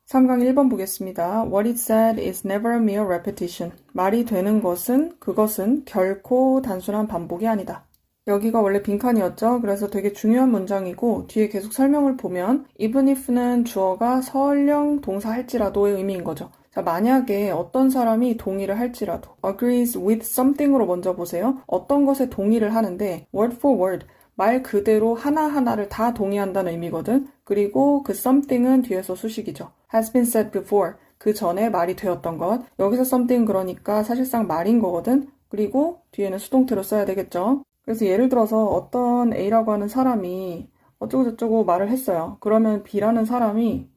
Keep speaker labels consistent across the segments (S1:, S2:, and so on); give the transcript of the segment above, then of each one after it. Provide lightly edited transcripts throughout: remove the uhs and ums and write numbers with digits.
S1: 3강 1번 보겠습니다. What is said is never a mere repetition. 말이 되는 것은, 그것은 결코 단순한 반복이 아니다. 여기가 원래 빈칸이었죠. 그래서 되게 중요한 문장이고 뒤에 계속 설명을 보면 even if는 주어가 설령 동사 할지라도의 의미인 거죠. 자, 만약에 어떤 사람이 동의를 할지라도 agrees with something으로 먼저 보세요. 어떤 것에 동의를 하는데 word for word 말 그대로 하나하나를 다 동의한다는 의미거든. 그리고 그 something은 뒤에서 수식이죠. has been said before. 그 전에 말이 되었던 것. 여기서 something 그러니까 사실상 말인 거거든. 그리고 뒤에는 수동태로 써야 되겠죠. 그래서 예를 들어서 어떤 A라고 하는 사람이 어쩌고저쩌고 말을 했어요. 그러면 B라는 사람이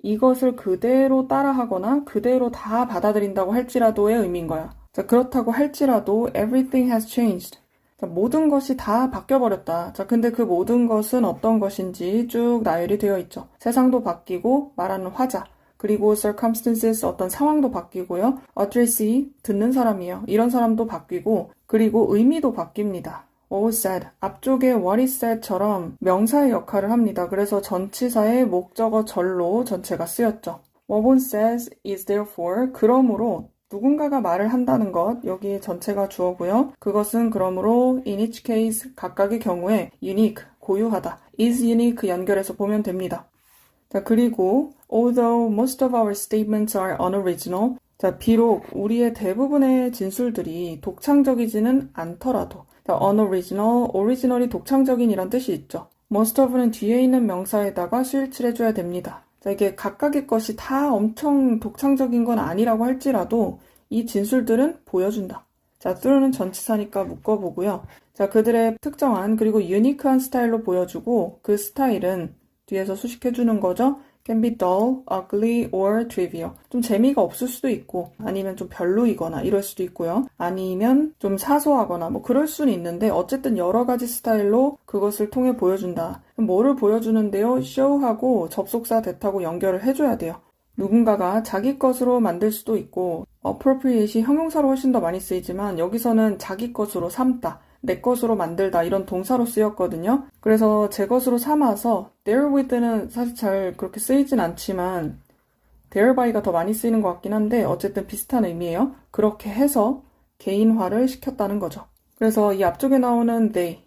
S1: 이것을 그대로 따라하거나 그대로 다 받아들인다고 할지라도의 의미인 거야. 자, 그렇다고 할지라도 everything has changed. 자, 모든 것이 다 바뀌어버렸다. 자, 근데 그 모든 것은 어떤 것인지 쭉 나열이 되어 있죠. 세상도 바뀌고 말하는 화자. 그리고 circumstances 어떤 상황도 바뀌고요. addressee 듣는 사람이에요. 이런 사람도 바뀌고 그리고 의미도 바뀝니다. what was said 앞쪽에 what is said처럼 명사의 역할을 합니다. 그래서 전치사의 목적어 절로 전체가 쓰였죠. what was said is therefore 그러므로 누군가가 말을 한다는 것 여기 전체가 주어고요. 그것은 그러므로 in each case 각각의 경우에 unique 고유하다 is unique 연결해서 보면 됩니다. 자, 그리고 although most of our statements are unoriginal 자, 비록 우리의 대부분의 진술들이 독창적이지는 않더라도 자, unoriginal, original이 독창적인 이란 뜻이 있죠. most of는 뒤에 있는 명사에다가 수일 칠해줘야 됩니다. 자, 이게 각각의 것이 다 엄청 독창적인 건 아니라고 할지라도 이 진술들은 보여준다. 자, through는 전치사니까 묶어보고요. 자, 그들의 특정한 그리고 유니크한 스타일로 보여주고 그 스타일은 뒤에서 수식해주는 거죠. can be dull, ugly, or trivial. 좀 재미가 없을 수도 있고 아니면 좀 별로이거나 이럴 수도 있고요. 아니면 좀 사소하거나 뭐 그럴 수는 있는데 어쨌든 여러 가지 스타일로 그것을 통해 보여준다. 그럼 뭐를 보여주는데요? show하고 접속사 that하고 연결을 해줘야 돼요. 누군가가 자기 것으로 만들 수도 있고 appropriate이 형용사로 훨씬 더 많이 쓰이지만 여기서는 자기 것으로 삼다. 내 것으로 만들다 이런 동사로 쓰였거든요. 그래서 제 것으로 삼아서 therewith는 사실 잘 그렇게 쓰이진 않지만 thereby 더 많이 쓰이는 것 같긴 한데 어쨌든 비슷한 의미예요. 그렇게 해서 개인화를 시켰다는 거죠. 그래서 이 앞쪽에 나오는 they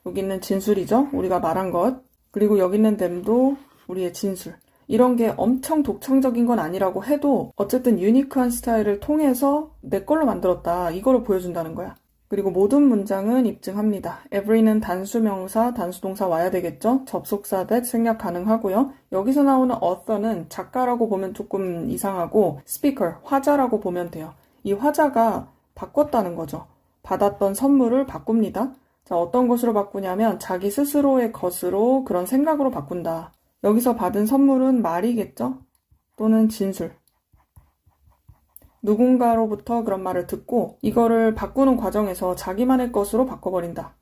S1: 여기 있는 진술이죠. 우리가 말한 것 그리고 여기 있는 them도 우리의 진술 이런 게 엄청 독창적인 건 아니라고 해도 어쨌든 유니크한 스타일을 통해서 내 걸로 만들었다 이거를 보여준다는 거야. 그리고 모든 문장은 입증합니다. every는 단수명사, 단수동사 와야 되겠죠? 접속사 that 생략 가능하고요. 여기서 나오는 author는 작가라고 보면 조금 이상하고 speaker, 화자라고 보면 돼요. 이 화자가 바꿨다는 거죠. 받았던 선물을 바꿉니다. 자, 어떤 것으로 바꾸냐면 자기 스스로의 것으로 그런 생각으로 바꾼다. 여기서 받은 선물은 말이겠죠? 또는 진술. 누군가로부터 그런 말을 듣고 이거를 바꾸는 과정에서 자기만의 것으로 바꿔버린다.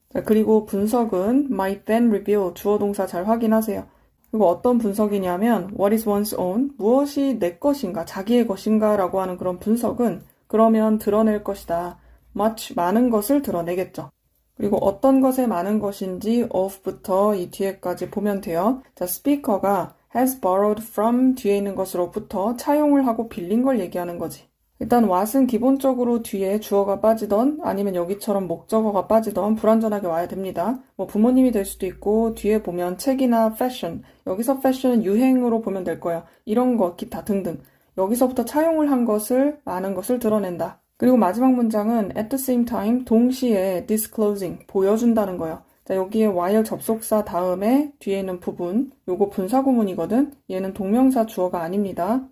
S1: 자, 그리고 분석은 might then reveal 주어 동사 잘 확인하세요. 그리고 어떤 분석이냐면 what is one's own 무엇이 내 것인가 자기의 것인가 라고 하는 그런 분석은 그러면 드러낼 것이다. much 많은 것을 드러내겠죠. 그리고 어떤 것에 많은 것인지 of부터 이 뒤에까지 보면 돼요. 자, 스피커가 has borrowed from 뒤에 있는 것으로부터 차용을 하고 빌린 걸 얘기하는 거지. 일단 what은 기본적으로 뒤에 주어가 빠지던 아니면 여기처럼 목적어가 빠지던 불완전하게 와야 됩니다. 뭐 부모님이 될 수도 있고 뒤에 보면 책이나 fashion 여기서 fashion은 유행으로 보면 될 거야. 이런 거 기타 등등 여기서부터 차용을 한 것을 많은 것을 드러낸다. 그리고 마지막 문장은 at the same time 동시에 disclosing 보여준다는 거예요. 자, 여기에 while 접속사 다음에 뒤에 있는 부분 요거 분사구문이거든. 얘는 동명사 주어가 아닙니다.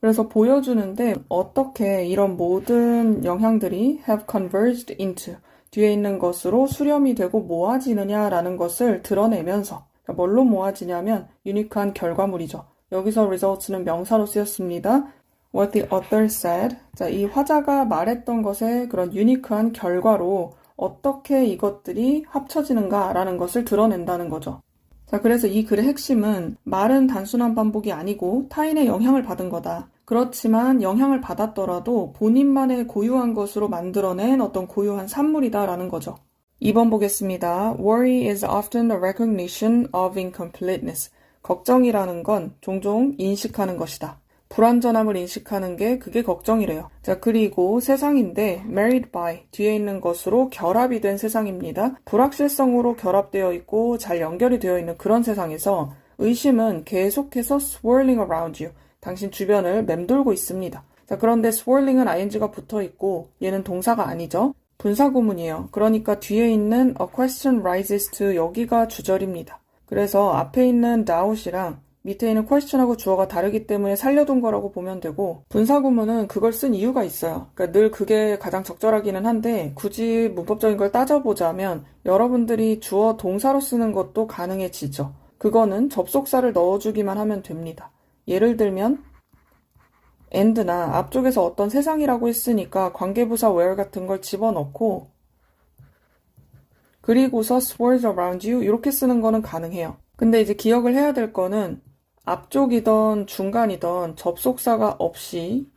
S1: 그래서 보여주는데 어떻게 이런 모든 영향들이 have converged into 뒤에 있는 것으로 수렴이 되고 모아지느냐라는 것을 드러내면서 뭘로 모아지냐면 유니크한 결과물이죠. 여기서 results는 명사로 쓰였습니다. What the author said. 자, 이 화자가 말했던 것의 그런 유니크한 결과로 어떻게 이것들이 합쳐지는가라는 것을 드러낸다는 거죠. 자, 그래서 이 글의 핵심은 말은 단순한 반복이 아니고 타인의 영향을 받은 거다. 그렇지만 영향을 받았더라도 본인만의 고유한 것으로 만들어낸 어떤 고유한 산물이다라는 거죠. 2번 보겠습니다. Worry is often a recognition of incompleteness. 걱정이라는 건 종종 인식하는 것이다. 불완전함을 인식하는 게 그게 걱정이래요. 자, 그리고 세상인데 married by 뒤에 있는 것으로 결합이 된 세상입니다. 불확실성으로 결합되어 있고 잘 연결이 되어 있는 그런 세상에서 의심은 계속해서 swirling around you. 당신 주변을 맴돌고 있습니다. 자, 그런데 swirling은 ing가 붙어 있고 얘는 동사가 아니죠. 분사구문이에요. 그러니까 뒤에 있는 a question rises to 여기가 주절입니다. 그래서 앞에 있는 doubt이랑 밑에 있는 question하고 주어가 다르기 때문에 살려둔 거라고 보면 되고 분사구문은 그걸 쓴 이유가 있어요. 그러니까 늘 그게 가장 적절하기는 한데 굳이 문법적인 걸 따져보자면 여러분들이 주어 동사로 쓰는 것도 가능해지죠. 그거는 접속사를 넣어주기만 하면 됩니다. 예를 들면 and나 앞쪽에서 어떤 세상이라고 했으니까 관계부사 where 같은 걸 집어넣고 그리고서 swirls around you 이렇게 쓰는 거는 가능해요. 근데 이제 기억을 해야 될 거는 앞쪽이던 중간이던 접속사가 없이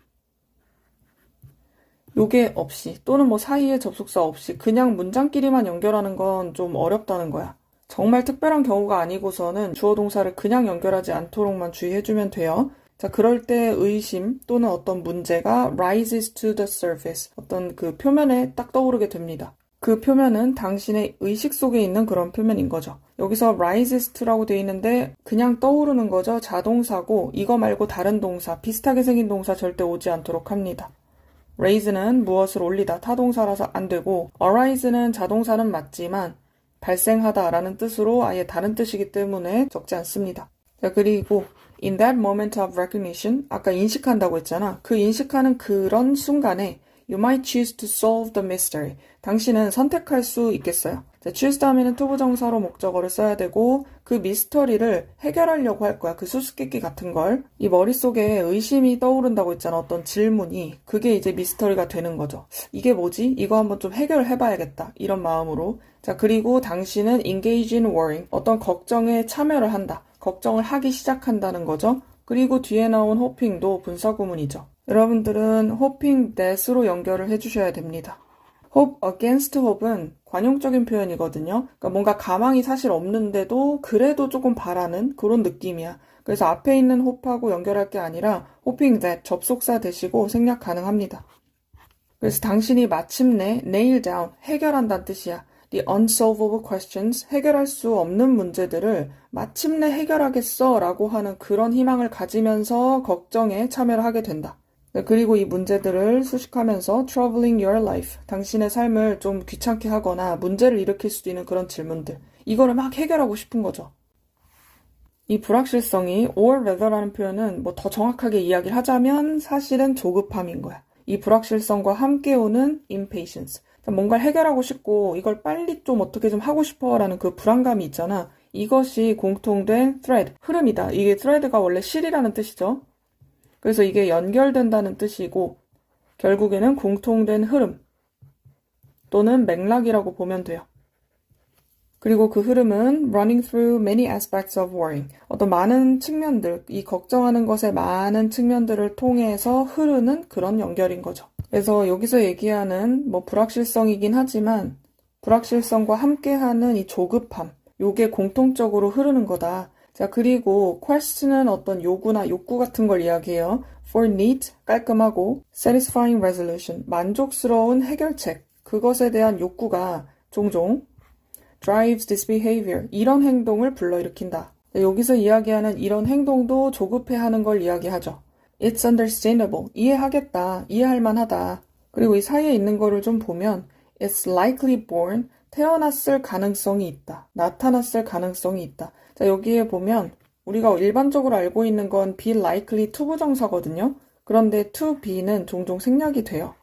S1: 요게 없이 또는 뭐 사이에 접속사 없이 그냥 문장끼리만 연결하는 건 좀 어렵다는 거야. 정말 특별한 경우가 아니고서는 주어 동사를 그냥 연결하지 않도록만 주의해주면 돼요. 자, 그럴 때 의심 또는 어떤 문제가 rises to the surface 어떤 그 표면에 딱 떠오르게 됩니다. 그 표면은 당신의 의식 속에 있는 그런 표면인 거죠. 여기서 rises to라고 돼 있는데 그냥 떠오르는 거죠. 자동사고 이거 말고 다른 동사, 비슷하게 생긴 동사 절대 오지 않도록 합니다. raise는 무엇을 올리다, 타동사라서 안 되고 arise는 자동사는 맞지만 발생하다라는 뜻으로 아예 다른 뜻이기 때문에 적지 않습니다. 자, 그리고 in that moment of recognition 아까 인식한다고 했잖아. 그 인식하는 그런 순간에 You might choose to solve the mystery. 당신은 선택할 수 있겠어요. 자, choose 다음에는 투부정사로 목적어를 써야 되고 그 미스터리를 해결하려고 할 거야. 그 수수께끼 같은 걸. 이 머릿속에 의심이 떠오른다고 했잖아. 어떤 질문이. 그게 이제 미스터리가 되는 거죠. 이게 뭐지? 이거 한번 좀 해결해봐야겠다. 이런 마음으로. 자, 그리고 당신은 engage in worrying. 어떤 걱정에 참여를 한다. 걱정을 하기 시작한다는 거죠. 그리고 뒤에 나온 hoping도 분사구문이죠. 여러분들은 hoping that으로 연결을 해주셔야 됩니다. hope against hope은 관용적인 표현이거든요. 그러니까 뭔가 가망이 사실 없는데도 그래도 조금 바라는 그런 느낌이야. 그래서 앞에 있는 hope하고 연결할 게 아니라 hoping that 접속사 대시고 생략 가능합니다. 그래서 당신이 마침내 nail down, 해결한다는 뜻이야. The unsolvable questions, 해결할 수 없는 문제들을 마침내 해결하겠어 라고 하는 그런 희망을 가지면서 걱정에 참여를 하게 된다. 그리고 이 문제들을 수식하면서 troubling your life, 당신의 삶을 좀 귀찮게 하거나 문제를 일으킬 수도 있는 그런 질문들. 이거를 막 해결하고 싶은 거죠. 이 불확실성이 or whether라는 표현은 뭐 더 정확하게 이야기를 하자면 사실은 조급함인 거야. 이 불확실성과 함께 오는 impatience. 뭔가를 해결하고 싶고 이걸 빨리 좀 어떻게 좀 하고 싶어라는 그 불안감이 있잖아. 이것이 공통된 thread, 흐름이다. 이게 thread가 원래 실이라는 뜻이죠. 그래서 이게 연결된다는 뜻이고 결국에는 공통된 흐름 또는 맥락이라고 보면 돼요. 그리고 그 흐름은 running through many aspects of worrying. 어떤 많은 측면들, 이 걱정하는 것의 많은 측면들을 통해서 흐르는 그런 연결인 거죠. 그래서 여기서 얘기하는 뭐 불확실성이긴 하지만 불확실성과 함께하는 이 조급함, 요게 공통적으로 흐르는 거다. 자, 그리고 question은 어떤 요구나 욕구 같은 걸 이야기해요. for neat, 깔끔하고 satisfying resolution, 만족스러운 해결책, 그것에 대한 욕구가 종종 drives this behavior, 이런 행동을 불러일으킨다. 여기서 이야기하는 이런 행동도 조급해하는 걸 이야기하죠. It's understandable, 이해하겠다, 이해할 만하다. 그리고 이 사이에 있는 거를 좀 보면 It's likely born, 태어났을 가능성이 있다. 나타났을 가능성이 있다. 자, 여기에 보면 우리가 일반적으로 알고 있는 건 be likely to 부정사거든요. 그런데 to be는 종종 생략이 돼요.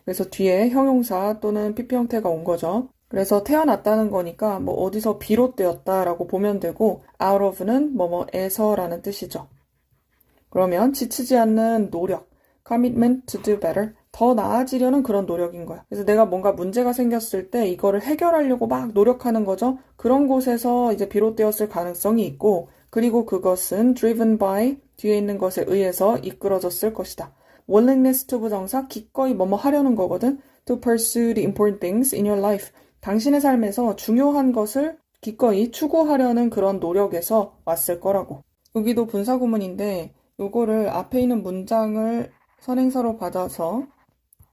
S1: 그래서 뒤에 형용사 또는 PP 형태가 온 거죠. 그래서 태어났다는 거니까 뭐 어디서 비롯되었다라고 보면 되고 out of는 뭐뭐에서라는 뜻이죠. 그러면 지치지 않는 노력, commitment to do better, 더 나아지려는 그런 노력인 거야. 그래서 내가 뭔가 문제가 생겼을 때 이거를 해결하려고 막 노력하는 거죠. 그런 곳에서 이제 비롯되었을 가능성이 있고 그리고 그것은 driven by, 뒤에 있는 것에 의해서 이끌어졌을 것이다. willingness to 부정사, 기꺼이 뭐뭐 하려는 거거든. to pursue the important things in your life. 당신의 삶에서 중요한 것을 기꺼이 추구하려는 그런 노력에서 왔을 거라고. 여기도 분사구문인데 요거를 앞에 있는 문장을 선행사로 받아서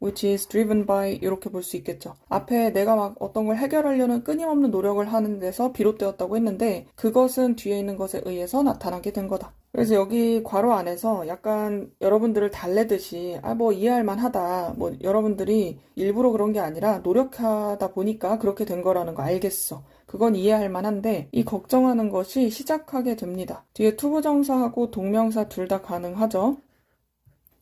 S1: which is driven by 이렇게 볼 수 있겠죠. 앞에 내가 막 어떤 걸 해결하려는 끊임없는 노력을 하는 데서 비롯되었다고 했는데 그것은 뒤에 있는 것에 의해서 나타나게 된 거다. 그래서 여기 괄호 안에서 약간 여러분들을 달래듯이 뭐 이해할 만하다. 뭐 여러분들이 일부러 그런 게 아니라 노력하다 보니까 그렇게 된 거라는 거 알겠어. 그건 이해할 만한데 이 걱정하는 것이 시작하게 됩니다. 뒤에 투부정사하고 동명사 둘 다 가능하죠.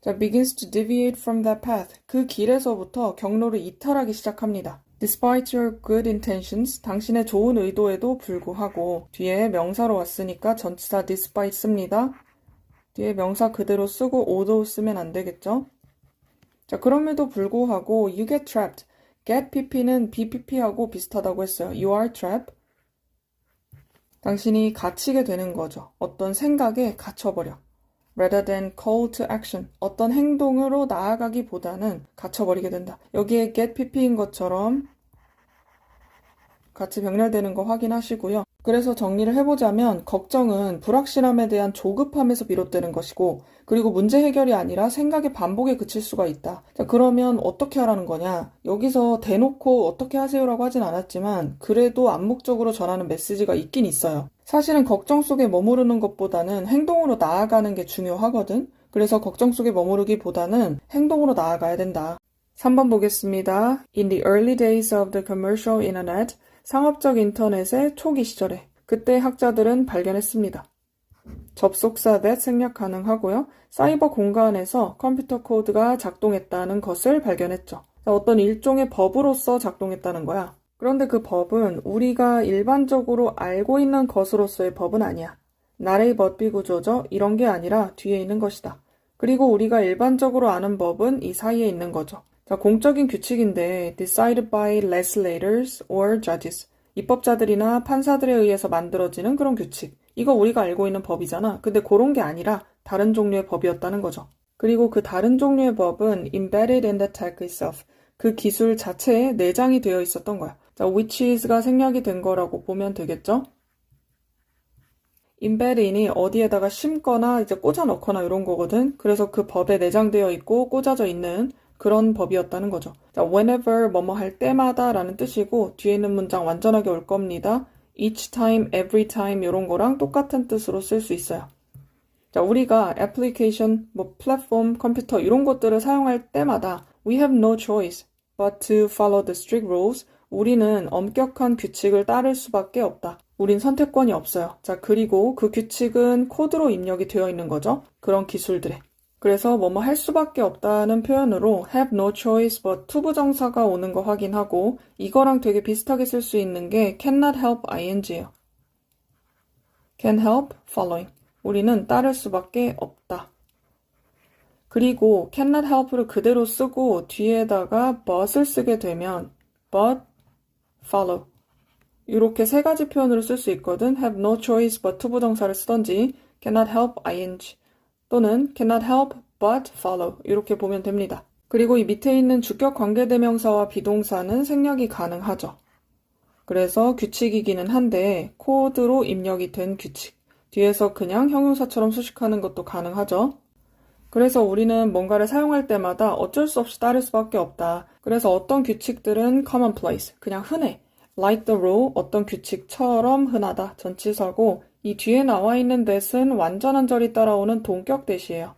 S1: 자, begins to deviate from that path. 그 길에서부터 경로를 이탈하기 시작합니다. Despite your good intentions, 당신의 좋은 의도에도 불구하고 뒤에 명사로 왔으니까 전치사 despite 씁니다. 뒤에 명사 그대로 쓰고 although 쓰면 안 되겠죠? 자, 그럼에도 불구하고 you get trapped. get pp는 bpp하고 비슷하다고 했어요. You are trapped. 당신이 갇히게 되는 거죠. 어떤 생각에 갇혀버려. rather than call to action. 어떤 행동으로 나아가기보다는 갇혀버리게 된다. 여기에 get pp인 것처럼 같이 병렬되는 거 확인하시고요. 그래서 정리를 해보자면 걱정은 불확실함에 대한 조급함에서 비롯되는 것이고 그리고 문제 해결이 아니라 생각의 반복에 그칠 수가 있다. 자, 그러면 어떻게 하라는 거냐? 여기서 대놓고 어떻게 하세요라고 하진 않았지만 그래도 암묵적으로 전하는 메시지가 있긴 있어요. 사실은 걱정 속에 머무르는 것보다는 행동으로 나아가는 게 중요하거든. 그래서 걱정 속에 머무르기보다는 행동으로 나아가야 된다. 3번 보겠습니다. In the early days of the commercial internet, 상업적 인터넷의 초기 시절에 그때 학자들은 발견했습니다. 접속사 that 생략 가능하고요. 사이버 공간에서 컴퓨터 코드가 작동했다는 것을 발견했죠. 어떤 일종의 법으로서 작동했다는 거야. 그런데 그 법은 우리가 일반적으로 알고 있는 것으로서의 법은 아니야. 나레이 법비 구조죠. 이런 게 아니라 뒤에 있는 것이다. 그리고 우리가 일반적으로 아는 법은 이 사이에 있는 거죠. 자, 공적인 규칙인데 decided by legislators or judges. 입법자들이나 판사들에 의해서 만들어지는 그런 규칙. 이거 우리가 알고 있는 법이잖아. 근데 그런 게 아니라 다른 종류의 법이었다는 거죠. 그리고 그 다른 종류의 법은 embedded in the tech itself. 그 기술 자체에 내장이 되어 있었던 거야. 자, which is가 생략이 된 거라고 보면 되겠죠? embed in이 어디에다가 심거나 이제 꽂아 넣거나 이런 거거든. 그래서 그 법에 내장되어 있고 꽂아져 있는 그런 법이었다는 거죠. 자, whenever 뭐뭐 할 때마다 라는 뜻이고 뒤에 있는 문장 완전하게 올 겁니다. each time, every time 이런 거랑 똑같은 뜻으로 쓸 수 있어요. 자, 우리가 애플리케이션, 플랫폼, 컴퓨터 이런 것들을 사용할 때마다 we have no choice but to follow the strict rules. 우리는 엄격한 규칙을 따를 수밖에 없다. 우린 선택권이 없어요. 자, 그리고 그 규칙은 코드로 입력이 되어 있는 거죠. 그런 기술들에. 그래서 뭐뭐 할 수밖에 없다는 표현으로 have no choice but 투부정사가 오는 거 확인하고 이거랑 되게 비슷하게 쓸 수 있는 게 cannot help ing예요. can help following. 우리는 따를 수밖에 없다. 그리고 cannot help를 그대로 쓰고 뒤에다가 but을 쓰게 되면 but follow. 이렇게 세 가지 표현으로 쓸 수 있거든. have no choice but 투부정사를 쓰던지 cannot help ing 또는 cannot help but follow 이렇게 보면 됩니다. 그리고 이 밑에 있는 주격 관계대명사와 비동사는 생략이 가능하죠. 그래서 규칙이기는 한데 코드로 입력이 된 규칙. 뒤에서 그냥 형용사처럼 수식하는 것도 가능하죠. 그래서 우리는 뭔가를 사용할 때마다 어쩔 수 없이 따를 수밖에 없다. 그래서 어떤 규칙들은 commonplace, 그냥 흔해. like the rule, 어떤 규칙처럼 흔하다, 전치사고 이 뒤에 나와 있는 that은 완전한 절이 따라오는 동격 that이에요.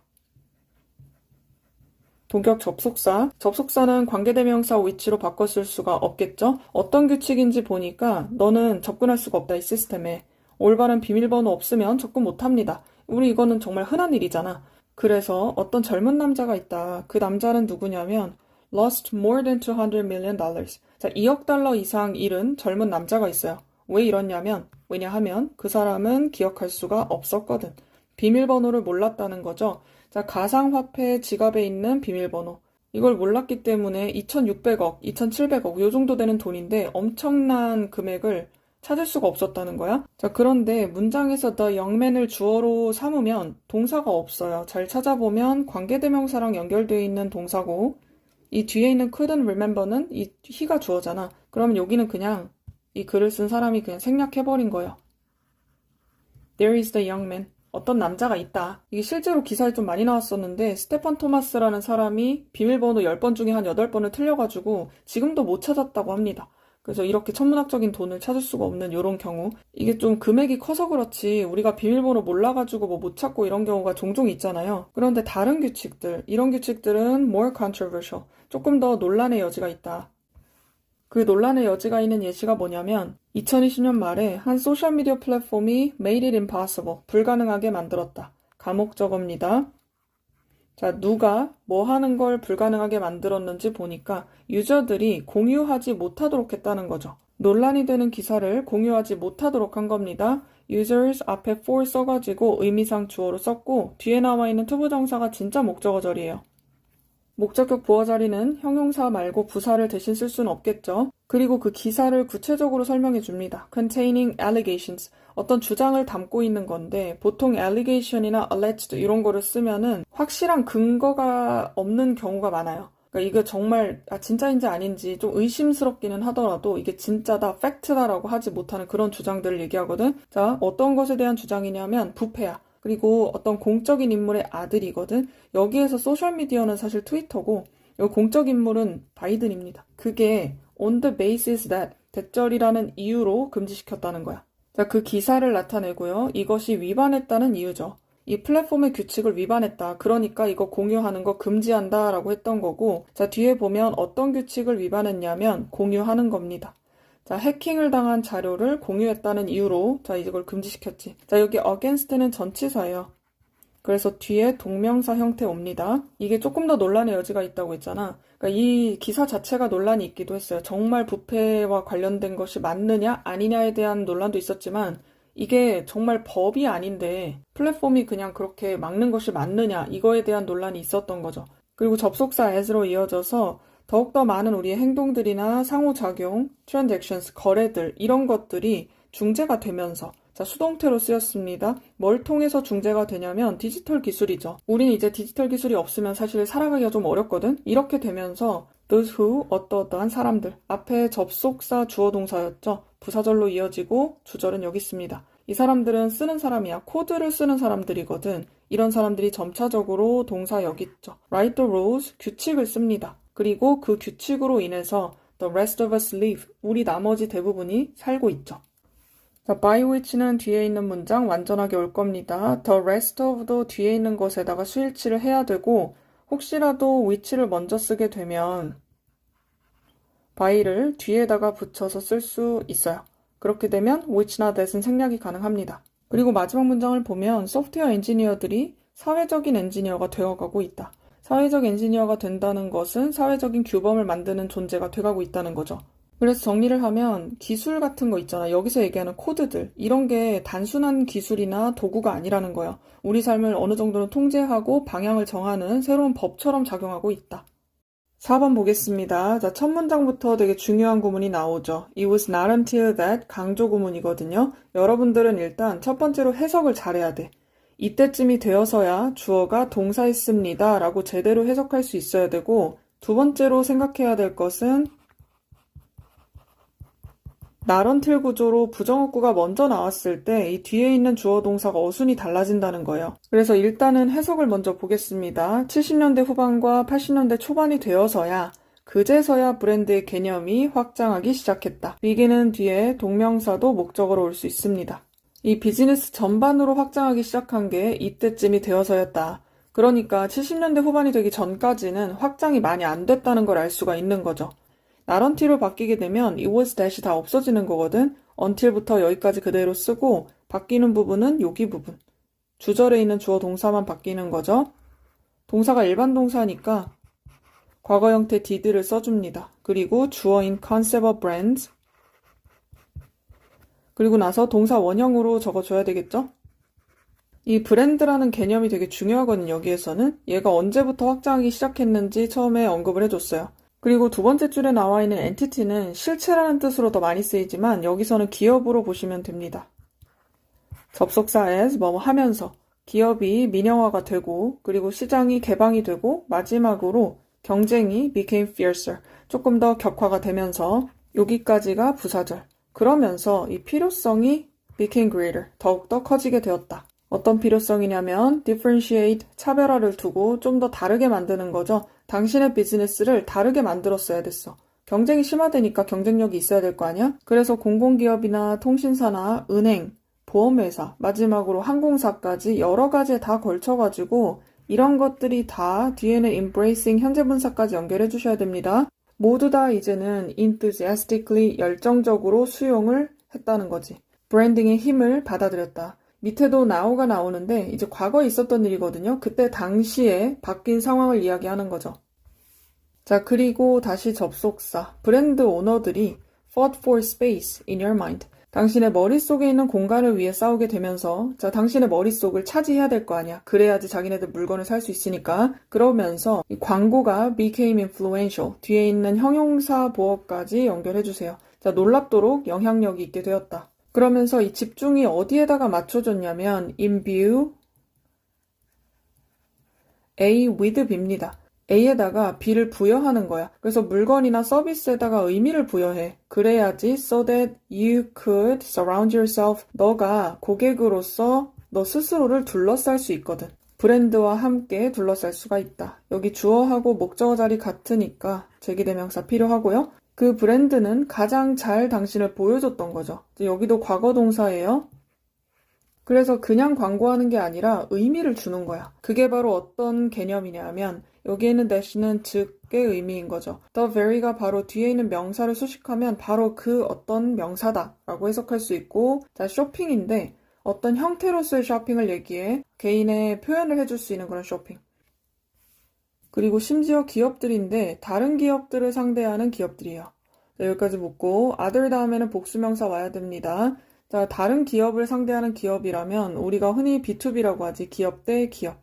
S1: 동격 접속사. 접속사는 관계대명사 which로 바꿔 쓸 수가 없겠죠? 어떤 규칙인지 보니까 너는 접근할 수가 없다, 이 시스템에. 올바른 비밀번호 없으면 접근 못합니다. 우리 이거는 정말 흔한 일이잖아. 그래서 어떤 젊은 남자가 있다. 그 남자는 누구냐면 lost more than $200 million. 자, 2억 달러 이상 잃은 젊은 남자가 있어요. 왜 이러냐면 왜냐하면 그 사람은 기억할 수가 없었거든. 비밀번호를 몰랐다는 거죠. 자, 가상화폐 지갑에 있는 비밀번호. 이걸 몰랐기 때문에 2,600억, 2,700억 요 정도 되는 돈인데 엄청난 금액을 찾을 수가 없었다는 거야. 자, 그런데 문장에서 the young man을 주어로 삼으면 동사가 없어요. 잘 찾아보면 관계대명사랑 연결되어 있는 동사고 이 뒤에 있는 couldn't remember는 이 he가 주어잖아. 그러면 여기는 그냥 이 글을 쓴 사람이 그냥 생략해버린 거예요. There is the young man. 어떤 남자가 있다. 이게 실제로 기사에 좀 많이 나왔었는데 스테판 토마스라는 사람이 비밀번호 10번 중에 한 8번을 틀려가지고 지금도 못 찾았다고 합니다. 그래서 이렇게 천문학적인 돈을 찾을 수가 없는 이런 경우, 이게 좀 금액이 커서 그렇지 우리가 비밀번호 몰라가지고 뭐 못 찾고 이런 경우가 종종 있잖아요. 그런데 다른 규칙들, 이런 규칙들은 more controversial, 조금 더 논란의 여지가 있다. 그 논란의 여지가 있는 예시가 뭐냐면 2020년 말에 한 소셜미디어 플랫폼이 made it impossible, 불가능하게 만들었다. 가목적어입니다. 자, 누가 뭐 하는 걸 불가능하게 만들었는지 보니까 유저들이 공유하지 못하도록 했다는 거죠. 논란이 되는 기사를 공유하지 못하도록 한 겁니다. users 앞에 for 써가지고 의미상 주어로 썼고 뒤에 나와 있는 투부정사가 진짜 목적어절이에요. 목적격 보어 자리는 형용사 말고 부사를 대신 쓸 수는 없겠죠. 그리고 그 기사를 구체적으로 설명해 줍니다. containing allegations, 어떤 주장을 담고 있는 건데 보통 allegation이나 alleged 이런 거를 쓰면은 확실한 근거가 없는 경우가 많아요. 그러니까 이게 정말 진짜인지 아닌지 좀 의심스럽기는 하더라도 이게 진짜다, 팩트다라고 하지 못하는 그런 주장들을 얘기하거든. 자, 어떤 것에 대한 주장이냐면 부패야. 그리고 어떤 공적인 인물의 아들이거든. 여기에서 소셜미디어는 사실 트위터고 여기 공적 인물은 바이든입니다. 그게 on the basis that, 대절이라는 이유로 금지시켰다는 거야. 자, 그 기사를 나타내고요. 이것이 위반했다는 이유죠. 이 플랫폼의 규칙을 위반했다. 그러니까 이거 공유하는 거 금지한다 라고 했던 거고, 자, 뒤에 보면 어떤 규칙을 위반했냐면 공유하는 겁니다. 자, 해킹을 당한 자료를 공유했다는 이유로 자, 이걸 금지시켰지. 자, 여기 against는 전치사예요. 그래서 뒤에 동명사 형태 옵니다. 이게 조금 더 논란의 여지가 있다고 했잖아. 그러니까 이 기사 자체가 논란이 있기도 했어요. 정말 부패와 관련된 것이 맞느냐 아니냐에 대한 논란도 있었지만 이게 정말 법이 아닌데 플랫폼이 그냥 그렇게 막는 것이 맞느냐 이거에 대한 논란이 있었던 거죠. 그리고 접속사 as로 이어져서 더욱더 많은 우리의 행동들이나 상호작용, transactions, 거래들 이런 것들이 중재가 되면서 자, 수동태로 쓰였습니다. 뭘 통해서 중재가 되냐면 디지털 기술이죠. 우리는 이제 디지털 기술이 없으면 사실 살아가기가 좀 어렵거든. 이렇게 되면서 those who, 어떠한 사람들, 앞에 접속사 주어동사였죠. 부사절로 이어지고 주절은 여기 있습니다. 이 사람들은 쓰는 사람이야. 코드를 쓰는 사람들이거든. 이런 사람들이 점차적으로 동사 여기 있죠. write the rules, 규칙을 씁니다. 그리고 그 규칙으로 인해서 the rest of us live, 우리 나머지 대부분이 살고 있죠. 자, by which는 뒤에 있는 문장 완전하게 올 겁니다. the rest of도 뒤에 있는 것에다가 수일치를 해야 되고 혹시라도 which를 먼저 쓰게 되면 by를 뒤에다가 붙여서 쓸 수 있어요. 그렇게 되면 which나 that은 생략이 가능합니다. 그리고 마지막 문장을 보면 소프트웨어 엔지니어들이 사회적인 엔지니어가 되어가고 있다. 사회적 엔지니어가 된다는 것은 사회적인 규범을 만드는 존재가 돼가고 있다는 거죠. 그래서 정리를 하면 기술 같은 거 있잖아. 여기서 얘기하는 코드들. 이런 게 단순한 기술이나 도구가 아니라는 거예요. 우리 삶을 어느 정도는 통제하고 방향을 정하는 새로운 법처럼 작용하고 있다. 4번 보겠습니다. 자, 첫 문장부터 되게 중요한 구문이 나오죠. It was not until that, 강조 구문이거든요. 여러분들은 일단 첫 번째로 해석을 잘해야 돼. 이때쯤이 되어서야 주어가 동사했습니다 라고 제대로 해석할 수 있어야 되고, 두 번째로 생각해야 될 것은 not until 구조로 부정어구가 먼저 나왔을 때 이 뒤에 있는 주어 동사가 어순이 달라진다는 거예요. 그래서 일단은 해석을 먼저 보겠습니다. 70년대 후반과 80년대 초반이 되어서야 그제서야 브랜드의 개념이 확장하기 시작했다. beg인은 뒤에 동명사도 목적어로 올 수 있습니다. 이 비즈니스 전반으로 확장하기 시작한 게 이때쯤이 되어서였다. 그러니까 70년대 후반이 되기 전까지는 확장이 많이 안 됐다는 걸 알 수가 있는 거죠. not until로 바뀌게 되면 it was that이 다 없어지는 거거든. until부터 여기까지 그대로 쓰고 바뀌는 부분은 여기 부분. 주절에 있는 주어 동사만 바뀌는 거죠. 동사가 일반 동사니까 과거 형태 did를 써줍니다. 그리고 주어인 concept of brands. 그리고 나서 동사 원형으로 적어줘야 되겠죠? 이 브랜드라는 개념이 되게 중요하거든요. 여기에서는 얘가 언제부터 확장하기 시작했는지 처음에 언급을 해줬어요. 그리고 두 번째 줄에 나와 있는 entity는 실체라는 뜻으로 더 많이 쓰이지만 여기서는 기업으로 보시면 됩니다. 접속사 as 뭐뭐 하면서 기업이 민영화가 되고 그리고 시장이 개방이 되고 마지막으로 경쟁이 became fiercer, 조금 더 격화가 되면서 여기까지가 부사절. 그러면서 이 필요성이 became greater, 더욱더 커지게 되었다. 어떤 필요성이냐면 differentiate, 차별화를 두고 좀 더 다르게 만드는 거죠. 당신의 비즈니스를 다르게 만들었어야 됐어. 경쟁이 심화되니까 경쟁력이 있어야 될 거 아니야? 그래서 공공기업이나 통신사나 은행, 보험회사, 마지막으로 항공사까지 여러 가지에 다 걸쳐가지고 이런 것들이 다 뒤에는 embracing 현재분사까지 연결해 주셔야 됩니다. 모두 다 이제는 enthusiastically 열정적으로 수용을 했다는 거지. 브랜딩의 힘을 받아들였다. 밑에도 now가 나오는데 이제 과거에 있었던 일이거든요. 그때 당시에 바뀐 상황을 이야기하는 거죠. 자, 그리고 다시 접속사. 브랜드 오너들이 fought for space in your mind. 당신의 머릿속에 있는 공간을 위해 싸우게 되면서 자, 당신의 머릿속을 차지해야 될 거 아니야. 그래야지 자기네들 물건을 살 수 있으니까. 그러면서 이 광고가 became influential. 뒤에 있는 형용사 보어까지 연결해 주세요. 자, 놀랍도록 영향력이 있게 되었다. 그러면서 이 집중이 어디에다가 맞춰졌냐면 imbue A with B입니다. A에다가 B를 부여하는 거야. 그래서 물건이나 서비스에다가 의미를 부여해. 그래야지 so that you could surround yourself. 너가 고객으로서 너 스스로를 둘러쌀 수 있거든. 브랜드와 함께 둘러쌀 수가 있다. 여기 주어하고 목적어 자리 같으니까 제기대명사 필요하고요. 그 브랜드는 가장 잘 당신을 보여줬던 거죠. 여기도 과거 동사예요. 그래서 그냥 광고하는 게 아니라 의미를 주는 거야. 그게 바로 어떤 개념이냐면 여기에는 that은 즉의 의미인 거죠. The very가 바로 뒤에 있는 명사를 수식하면 바로 그 어떤 명사다 라고 해석할 수 있고 자, 쇼핑인데 어떤 형태로서의 쇼핑을 얘기해 개인의 표현을 해줄 수 있는 그런 쇼핑. 그리고 심지어 기업들인데 다른 기업들을 상대하는 기업들이에요. 자, 여기까지 묻고 other 다음에는 복수명사 와야 됩니다. 자, 다른 기업을 상대하는 기업이라면 우리가 흔히 B2B라고 하지. 기업 대 기업.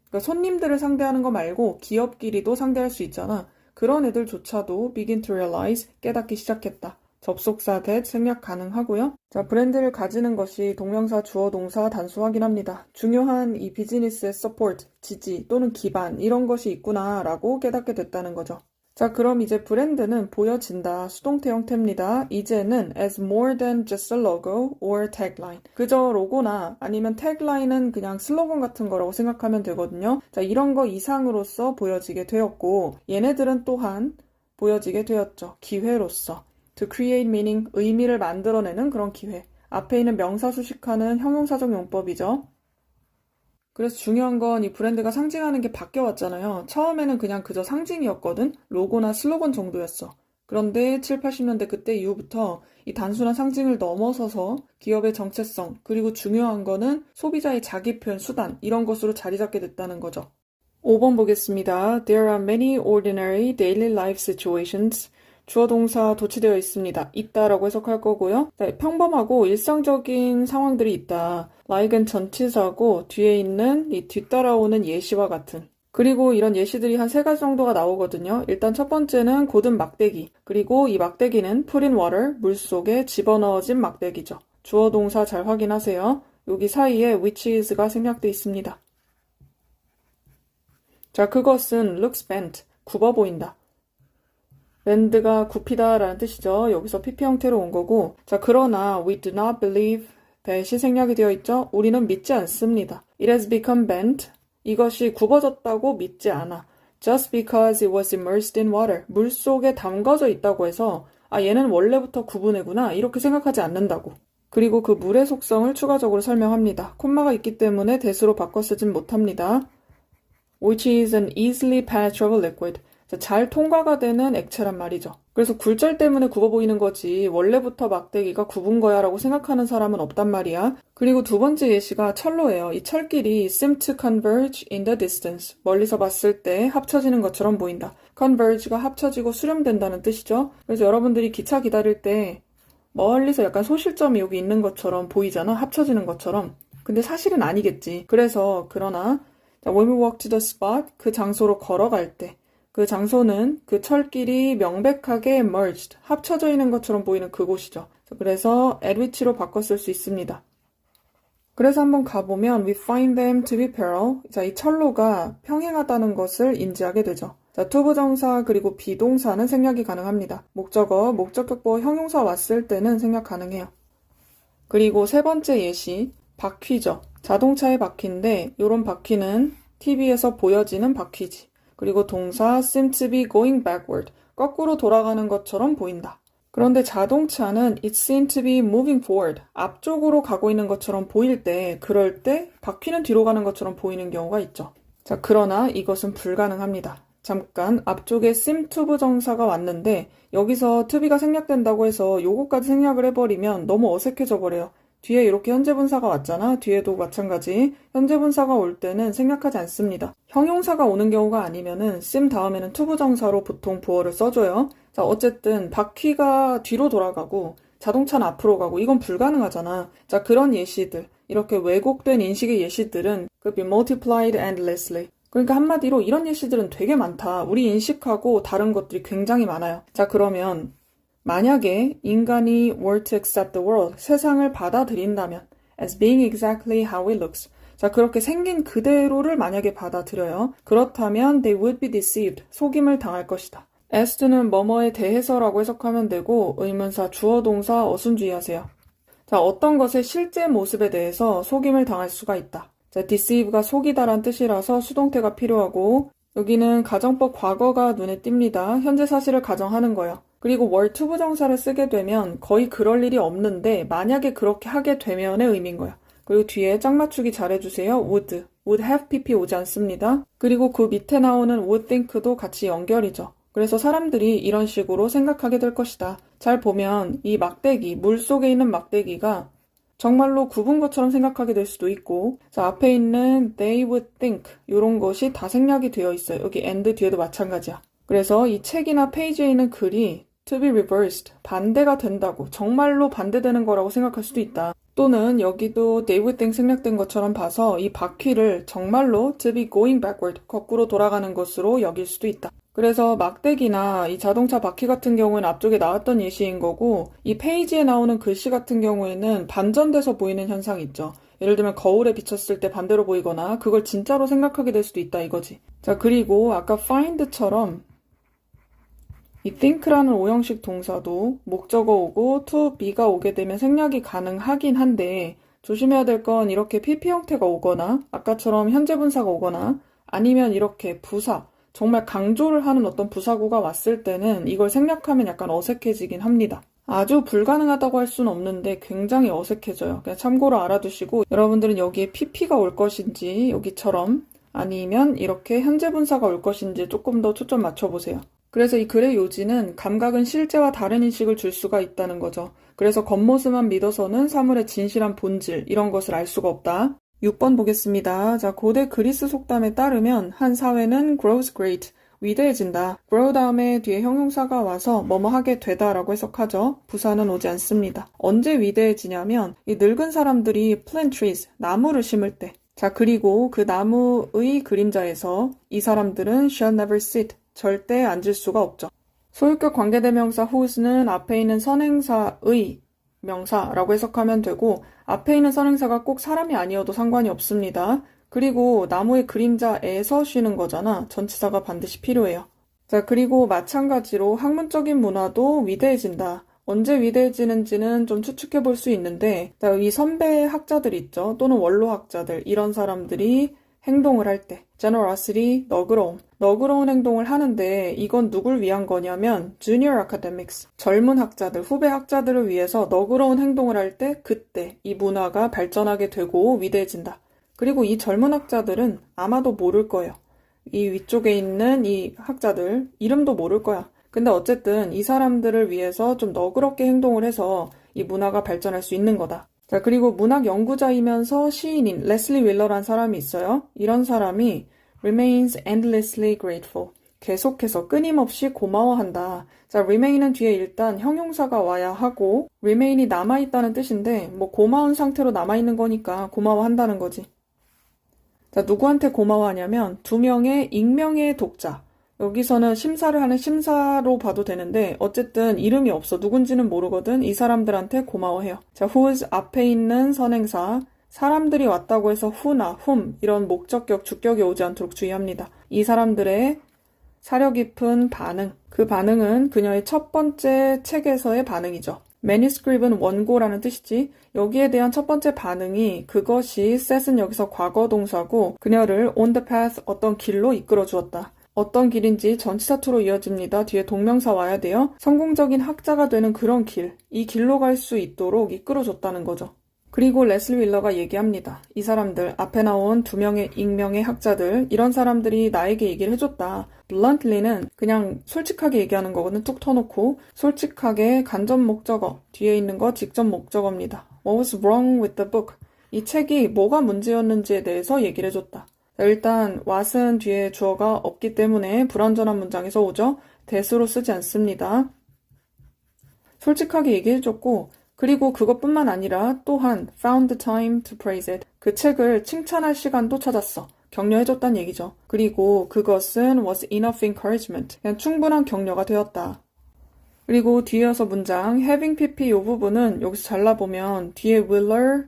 S1: 그러니까 손님들을 상대하는 거 말고 기업끼리도 상대할 수 있잖아. 그런 애들조차도 begin to realize, 깨닫기 시작했다. 접속사 that 생략 가능하고요. 자, 브랜드를 가지는 것이 동명사, 주어, 동사, 단수 확인합니다. 중요한 이 비즈니스의 support, 지지 또는 기반 이런 것이 있구나라고 깨닫게 됐다는 거죠. 자, 그럼 이제 브랜드는 보여진다. 수동태 형태입니다. 이제는 as more than just a logo or tagline. 그저 로고나 아니면 tagline은 그냥 슬로건 같은 거라고 생각하면 되거든요. 자, 이런 거 이상으로서 보여지게 되었고 얘네들은 또한 보여지게 되었죠. 기회로서. to create meaning, 의미를 만들어내는 그런 기회. 앞에 있는 명사 수식하는 형용사적 용법이죠. 그래서 중요한 건 이 브랜드가 상징하는 게 바뀌어왔잖아요. 처음에는 그냥 그저 상징이었거든. 로고나 슬로건 정도였어. 그런데 7, 80년대 그때 이후부터 이 단순한 상징을 넘어서서 기업의 정체성 그리고 중요한 거는 소비자의 자기 표현 수단 이런 것으로 자리 잡게 됐다는 거죠. 5번 보겠습니다. There are many ordinary daily life situations. 주어 동사 도치되어 있습니다. 있다라고 해석할 거고요. 자, 평범하고 일상적인 상황들이 있다. like은 전치사고 뒤에 있는 이 뒤따라오는 예시와 같은. 그리고 이런 예시들이 한 3가지 정도가 나오거든요. 일단 첫 번째는 고든 막대기. 그리고 이 막대기는 put in water, 물속에 집어넣어진 막대기죠. 주어 동사 잘 확인하세요. 여기 사이에 which is가 생략돼 있습니다. 자, 그것은 looks bent, 굽어 보인다. 밴드가 굽히다 라는 뜻이죠. 여기서 PP 형태로 온 거고 자, 그러나 we do not believe that이 생략이 되어 있죠. 우리는 믿지 않습니다. It has become bent. 이것이 굽어졌다고 믿지 않아. Just because it was immersed in water. 물 속에 담가져 있다고 해서 아, 얘는 원래부터 굽은 애구나 이렇게 생각하지 않는다고. 그리고 그 물의 속성을 추가적으로 설명합니다. 콤마가 있기 때문에 that으로 바꿔 쓰진 못합니다. Which is an easily penetrable liquid. 잘 통과가 되는 액체란 말이죠. 그래서 굴절 때문에 굽어 보이는 거지 원래부터 막대기가 굽은 거야 라고 생각하는 사람은 없단 말이야. 그리고 두 번째 예시가 철로예요. 이 철길이 seem to converge in the distance. 멀리서 봤을 때 합쳐지는 것처럼 보인다. converge가 합쳐지고 수렴된다는 뜻이죠. 그래서 여러분들이 기차 기다릴 때 멀리서 약간 소실점이 여기 있는 것처럼 보이잖아. 합쳐지는 것처럼. 근데 사실은 아니겠지. 그래서 그러나 when we walk to the spot 그 장소로 걸어갈 때 그 장소는 그 철길이 명백하게 merged, 합쳐져 있는 것처럼 보이는 그곳이죠. 그래서 at which로 바꿔 쓸 수 있습니다. 그래서 한번 가보면 we find them to be parallel. 자, 이 철로가 평행하다는 것을 인지하게 되죠. 자, 투부정사 그리고 비동사는 생략이 가능합니다. 목적어, 목적격보, 형용사 왔을 때는 생략 가능해요. 그리고 세 번째 예시, 바퀴죠. 자동차의 바퀴인데 이런 바퀴는 TV에서 보여지는 바퀴지. 그리고 동사 seem to be going backward, 거꾸로 돌아가는 것처럼 보인다. 그런데 자동차는 it seemed to be moving forward, 앞쪽으로 가고 있는 것처럼 보일 때, 그럴 때 바퀴는 뒤로 가는 것처럼 보이는 경우가 있죠. 자, 그러나 이것은 불가능합니다. 잠깐 앞쪽에 seem to 부정사가 왔는데 여기서 to be가 생략된다고 해서 요거까지 생략을 해버리면 너무 어색해져 버려요. 뒤에 이렇게 현재분사가 왔잖아. 뒤에도 마찬가지. 현재분사가 올 때는 생략하지 않습니다. 형용사가 오는 경우가 아니면은 seem 다음에는 to 부정사로 보통 보어를 써줘요. 자, 어쨌든 바퀴가 뒤로 돌아가고 자동차는 앞으로 가고 이건 불가능하잖아. 자, 그런 예시들, 이렇게 왜곡된 인식의 예시들은 could be multiplied endlessly. 그러니까 한마디로 이런 예시들은 되게 많다. 우리 인식하고 다른 것들이 굉장히 많아요. 자, 그러면 만약에 인간이 were to accept the world, 세상을 받아들인다면 as being exactly how it looks. 자, 그렇게 생긴 그대로를 만약에 받아들여요. 그렇다면 they would be deceived, 속임을 당할 것이다. as는 뭐뭐에 대해서라고 해석하면 되고 의문사, 주어, 동사, 어순 주의하세요. 자, 어떤 것의 실제 모습에 대해서 속임을 당할 수가 있다. 자, deceive가 속이다란 뜻이라서 수동태가 필요하고 여기는 가정법 과거가 눈에 띕니다. 현재 사실을 가정하는 거예요. 그리고 were to 부정사를 쓰게 되면 거의 그럴 일이 없는데 만약에 그렇게 하게 되면의 의미인 거야. 그리고 뒤에 짝 맞추기 잘해주세요. would have pp 오지 않습니다. 그리고 그 밑에 나오는 would think도 같이 연결이죠. 그래서 사람들이 이런 식으로 생각하게 될 것이다. 잘 보면 이 막대기, 물속에 있는 막대기가 정말로 굽은 것처럼 생각하게 될 수도 있고, 자, 앞에 있는 they would think 이런 것이 다 생략이 되어 있어요. 여기 and 뒤에도 마찬가지야. 그래서 이 책이나 페이지에 있는 글이 to be reversed, 반대가 된다고, 정말로 반대되는 거라고 생각할 수도 있다. 또는 여기도 they would think 생략된 것처럼 봐서 이 바퀴를 정말로 to be going backward, 거꾸로 돌아가는 것으로 여길 수도 있다. 그래서 막대기나 이 자동차 바퀴 같은 경우는 앞쪽에 나왔던 예시인 거고 이 페이지에 나오는 글씨 같은 경우에는 반전돼서 보이는 현상이 있죠. 예를 들면 거울에 비쳤을 때 반대로 보이거나 그걸 진짜로 생각하게 될 수도 있다 이거지. 자, 그리고 아까 find처럼 이 think라는 오형식 동사도 목적어 오고 to be가 오게 되면 생략이 가능하긴 한데 조심해야 될 건 이렇게 pp 형태가 오거나 아까처럼 현재 분사가 오거나 아니면 이렇게 부사, 정말 강조를 하는 어떤 부사구가 왔을 때는 이걸 생략하면 약간 어색해지긴 합니다. 아주 불가능하다고 할 수는 없는데 굉장히 어색해져요. 그냥 참고로 알아두시고 여러분들은 여기에 pp가 올 것인지 여기처럼 아니면 이렇게 현재 분사가 올 것인지 조금 더 초점 맞춰보세요. 그래서 이 글의 요지는 감각은 실제와 다른 인식을 줄 수가 있다는 거죠. 그래서 겉모습만 믿어서는 사물의 진실한 본질 이런 것을 알 수가 없다. 6번 보겠습니다. 자, 고대 그리스 속담에 따르면 한 사회는 grows great, 위대해진다. grow 다음에 뒤에 형용사가 와서 뭐뭐 하게 되다라고 해석하죠. 부사는 오지 않습니다. 언제 위대해지냐면 이 늙은 사람들이 plant trees, 나무를 심을 때. 자, 그리고 그 나무의 그림자에서 이 사람들은 shall never sit, 절대 앉을 수가 없죠. 소유격 관계대명사 whose는 앞에 있는 선행사의 명사라고 해석하면 되고 앞에 있는 선행사가 꼭 사람이 아니어도 상관이 없습니다. 그리고 나무의 그림자에서 쉬는 거잖아. 전치사가 반드시 필요해요. 자, 그리고 마찬가지로 학문적인 문화도 위대해진다. 언제 위대해지는지는 좀 추측해 볼 수 있는데 자, 이 선배 학자들 있죠. 또는 원로학자들 이런 사람들이 행동을 할 때 generosity, 너그러운 행동을 하는데 이건 누굴 위한 거냐면 junior academics, 젊은 학자들, 후배 학자들을 위해서 너그러운 행동을 할 때 그때 이 문화가 발전하게 되고 위대해진다. 그리고 이 젊은 학자들은 아마도 모를 거예요. 이 위쪽에 있는 이 학자들 이름도 모를 거야. 근데 어쨌든 이 사람들을 위해서 좀 너그럽게 행동을 해서 이 문화가 발전할 수 있는 거다. 자, 그리고 문학 연구자이면서 시인인 레슬리 윌러라는 사람이 있어요. 이런 사람이 remains endlessly grateful. 계속해서 끊임없이 고마워한다. 자, remain은 뒤에 일단 형용사가 와야 하고 remain이 남아있다는 뜻인데 뭐 고마운 상태로 남아있는 거니까 고마워한다는 거지. 자, 누구한테 고마워하냐면 2명의 익명의 독자. 여기서는 심사를 하는 심사로 봐도 되는데 어쨌든 이름이 없어. 누군지는 모르거든. 이 사람들한테 고마워해요. 자, whose 앞에 있는 선행사 사람들이 왔다고 해서 who나 whom 이런 목적격, 주격이 오지 않도록 주의합니다. 이 사람들의 사려 깊은 반응. 그 반응은 그녀의 첫 번째 책에서의 반응이죠. manuscript은 원고라는 뜻이지. 여기에 대한 첫 번째 반응이 그것이 set은 여기서 과거 동사고 그녀를 on the path 어떤 길로 이끌어 주었다. 어떤 길인지 전치사 to로 이어집니다. 뒤에 동명사 와야 돼요. 성공적인 학자가 되는 그런 길, 이 길로 갈 수 있도록 이끌어줬다는 거죠. 그리고 레슬리 윌러가 얘기합니다. 이 사람들, 앞에 나온 2명의 익명의 학자들, 이런 사람들이 나에게 얘기를 해줬다. bluntly는 그냥 솔직하게 얘기하는 거거든. 뚝 터놓고 솔직하게 간접 목적어, 뒤에 있는 거 직접 목적어입니다. What was wrong with the book? 이 책이 뭐가 문제였는지에 대해서 얘기를 해줬다. 자, 일단 what은 뒤에 주어가 없기 때문에 불완전한 문장에서 오죠. that으로 쓰지 않습니다. 솔직하게 얘기해줬고 그리고 그것뿐만 아니라 또한 found the time to praise it. 그 책을 칭찬할 시간도 찾았어. 격려해줬다는 얘기죠. 그리고 그것은 was enough encouragement. 그냥 충분한 격려가 되었다. 그리고 뒤이어서 문장 having pp 이 부분은 여기서 잘라보면 뒤에 Wheeler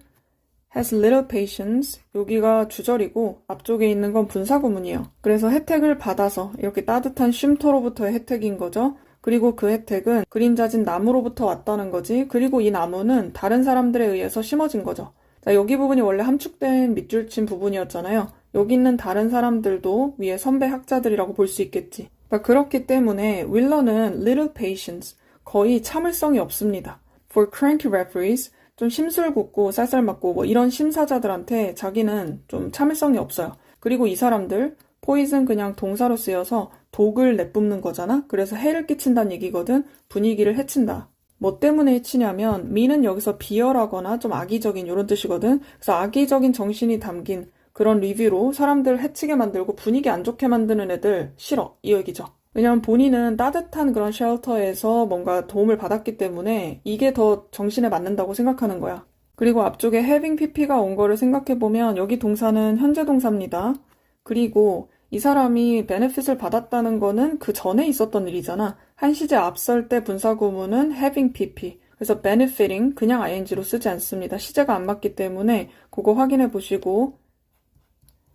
S1: has little patience 여기가 주절이고 앞쪽에 있는 건 분사구문이에요. 그래서 혜택을 받아서 이렇게 따뜻한 쉼터로부터의 혜택인 거죠. 그리고 그 혜택은 그림자진 나무로부터 왔다는 거지. 그리고 이 나무는 다른 사람들에 의해서 심어진 거죠. 자, 여기 부분이 원래 함축된 밑줄 친 부분이었잖아요. 여기 있는 다른 사람들도 위에 선배 학자들이라고 볼 수 있겠지. 자, 그렇기 때문에 윌러는 little patience, 거의 참을성이 없습니다. For cranky referees, 좀 심술궂고 쌀쌀맞고 뭐 이런 심사자들한테 자기는 좀 참을성이 없어요. 그리고 이 사람들, poison 그냥 동사로 쓰여서 독을 내뿜는 거잖아. 그래서 해를 끼친다는 얘기거든. 분위기를 해친다. 뭐 때문에 해치냐면 미는 여기서 비열하거나 좀 악의적인 이런 뜻이거든. 그래서 악의적인 정신이 담긴 그런 리뷰로 사람들 해치게 만들고 분위기 안 좋게 만드는 애들 싫어. 이 얘기죠. 왜냐면 본인은 따뜻한 그런 쉘터에서 뭔가 도움을 받았기 때문에 이게 더 정신에 맞는다고 생각하는 거야. 그리고 앞쪽에 having pp가 온 거를 생각해보면 여기 동사는 현재 동사입니다. 그리고 이 사람이 베네핏을 받았다는 거는 그 전에 있었던 일이잖아. 한 시제 앞설 때 분사구문은 having pp. 그래서 benefiting 그냥 ing로 쓰지 않습니다. 시제가 안 맞기 때문에 그거 확인해 보시고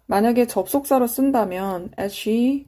S1: 만약에 접속사로 쓴다면 as she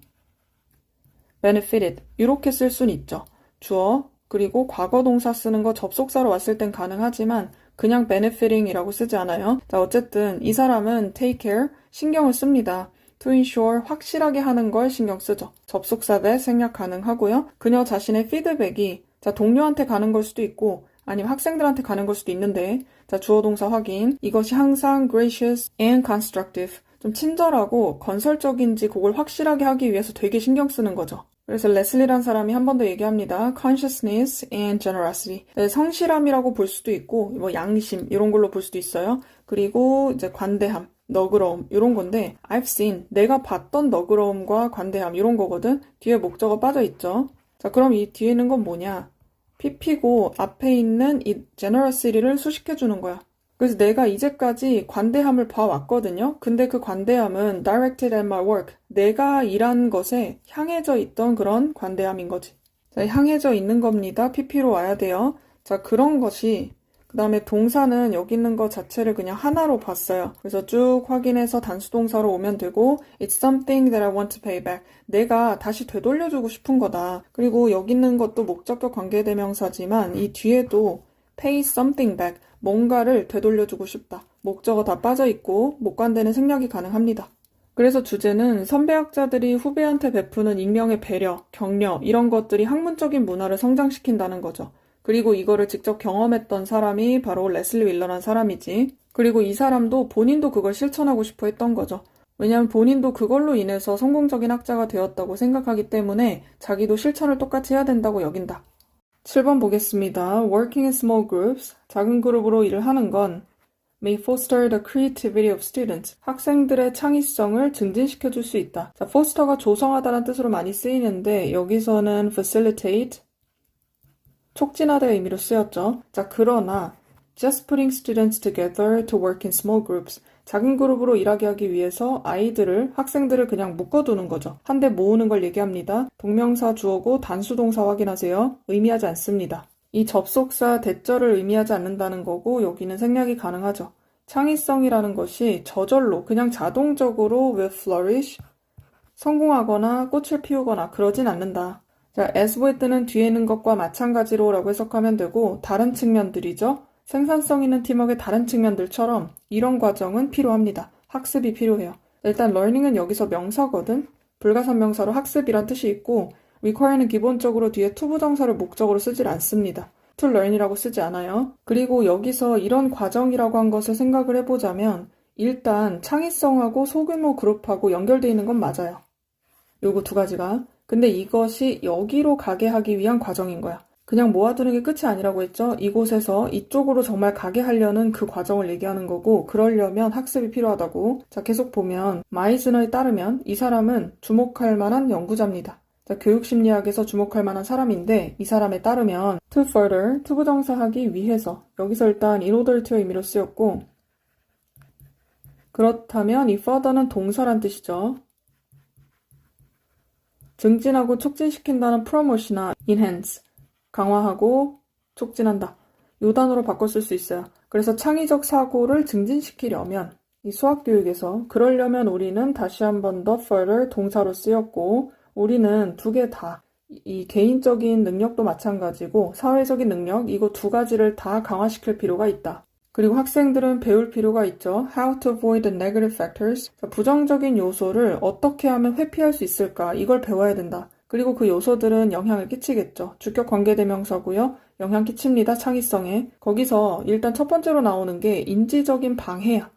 S1: benefited 이렇게 쓸 수는 있죠. 주어 그리고 과거 동사 쓰는 거 접속사로 왔을 땐 가능하지만 그냥 benefiting이라고 쓰지 않아요. 자, 어쨌든 이 사람은 take care 신경을 씁니다. to ensure 확실하게 하는 걸 신경 쓰죠. 접속사 대 생략 가능하고요. 그녀 자신의 피드백이 자 동료한테 가는 걸 수도 있고 아니면 학생들한테 가는 걸 수도 있는데 자 주어 동사 확인 이것이 항상 gracious and constructive 좀 친절하고 건설적인지 그걸 확실하게 하기 위해서 되게 신경 쓰는 거죠. 그래서 레슬리란 사람이 한 번 더 얘기합니다. consciousness and generosity. 네, 성실함이라고 볼 수도 있고 뭐 양심 이런 걸로 볼 수도 있어요. 그리고 이제 관대함, 너그러움 이런 건데 I've seen 내가 봤던 너그러움과 관대함 이런 거거든. 뒤에 목적어 빠져 있죠. 자, 그럼 이 뒤에 있는 건 뭐냐? pp고 앞에 있는 이 generosity를 수식해 주는 거야. 그래서 내가 이제까지 관대함을 봐왔거든요. 근데 그 관대함은 directed at my work. 내가 일한 것에 향해져 있던 그런 관대함인 거지. 자, 향해져 있는 겁니다. pp로 와야 돼요. 자, 그런 것이 그 다음에 동사는 여기 있는 것 자체를 그냥 하나로 봤어요. 그래서 쭉 확인해서 단수동사로 오면 되고 It's something that I want to pay back. 내가 다시 되돌려주고 싶은 거다. 그리고 여기 있는 것도 목적격 관계대명사지만 이 뒤에도 pay something back. 뭔가를 되돌려주고 싶다. 목적어 다 빠져있고 목관되는 생략이 가능합니다. 그래서 주제는 선배학자들이 후배한테 베푸는 익명의 배려, 격려 이런 것들이 학문적인 문화를 성장시킨다는 거죠. 그리고 이거를 직접 경험했던 사람이 바로 레슬리 윌러란 사람이지. 그리고 이 사람도 본인도 그걸 실천하고 싶어 했던 거죠. 왜냐하면 본인도 그걸로 인해서 성공적인 학자가 되었다고 생각하기 때문에 자기도 실천을 똑같이 해야 된다고 여긴다. 7번 보겠습니다. Working in small groups, 작은 그룹으로 일을 하는 건 may foster the creativity of students. 학생들의 창의성을 증진시켜줄 수 있다. 자, foster가 조성하다는 뜻으로 많이 쓰이는데 여기서는 facilitate, 촉진하다의 의미로 쓰였죠. 자, 그러나 just putting students together to work in small groups. 작은 그룹으로 일하게 하기 위해서 학생들을 그냥 묶어두는 거죠. 한데 모으는 걸 얘기합니다. 동명사 주어고 단수동사 확인하세요. 의미하지 않습니다. 이 접속사 대절을 의미하지 않는다는 거고 여기는 생략이 가능하죠. 창의성이라는 것이 저절로 그냥 자동적으로 will flourish, 성공하거나 꽃을 피우거나 그러진 않는다. 자, as with는 뒤에 있는 것과 마찬가지로 라고 해석하면 되고 다른 측면들이죠. 생산성 있는 팀워크의 다른 측면들처럼 이런 과정은 필요합니다. 학습이 필요해요. 일단 learning은 여기서 명사거든. 불가산명사로 학습이란 뜻이 있고 require는 기본적으로 뒤에 to 부정사를 목적으로 쓰질 않습니다. to learn이라고 쓰지 않아요. 그리고 여기서 이런 과정이라고 한 것을 생각을 해보자면 일단 창의성하고 소규모 그룹하고 연결되어 있는 건 맞아요. 요거 두 가지가. 근데 이것이 여기로 가게 하기 위한 과정인 거야. 그냥 모아두는 게 끝이 아니라고 했죠. 이곳에서 이쪽으로 정말 가게 하려는 그 과정을 얘기하는 거고 그러려면 학습이 필요하다고. 자, 계속 보면 마이즈너에 따르면 이 사람은 주목할 만한 연구자입니다. 자, 교육심리학에서 주목할 만한 사람인데 이 사람에 따르면 to further, to 부정사 하기 위해서 여기서 일단 in order to의 의미로 쓰였고 그렇다면 이 further는 동사란 뜻이죠. 증진하고 촉진시킨다는 promote이나 enhance, 강화하고 촉진한다. 요 단어로 바꿔 쓸 수 있어요. 그래서 창의적 사고를 증진시키려면 이 수학교육에서 그러려면 우리는 다시 한 번 더 further 동사로 쓰였고 우리는 두 개 다 이 개인적인 능력도 마찬가지고 사회적인 능력 이거 두 가지를 다 강화시킬 필요가 있다. 그리고 학생들은 배울 필요가 있죠. How to avoid the negative factors. 부정적인 요소를 어떻게 하면 회피할 수 있을까? 이걸 배워야 된다. 그리고 그 요소들은 영향을 끼치겠죠. 주격 관계대명사고요. 영향 끼칩니다. 창의성에. 거기서 일단 첫 번째로 나오는 게 인지적인 방해야.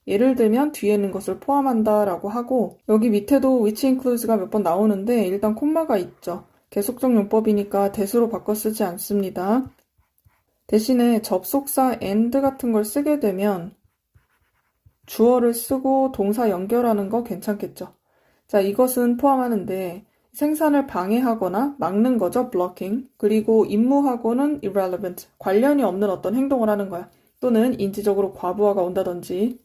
S1: 예를 들면 뒤에 있는 것을 포함한다라고 하고 여기 밑에도 which includes가 몇 번 나오는데 일단 콤마가 있죠. 계속적 용법이니까 대수로 바꿔 쓰지 않습니다. 대신에 접속사 and 같은 걸 쓰게 되면 주어를 쓰고 동사 연결하는 거 괜찮겠죠. 자, 이것은 포함하는데 생산을 방해하거나 막는 거죠. blocking. 그리고 임무하고는 irrelevant. 관련이 없는 어떤 행동을 하는 거야. 또는 인지적으로 과부하가 온다든지.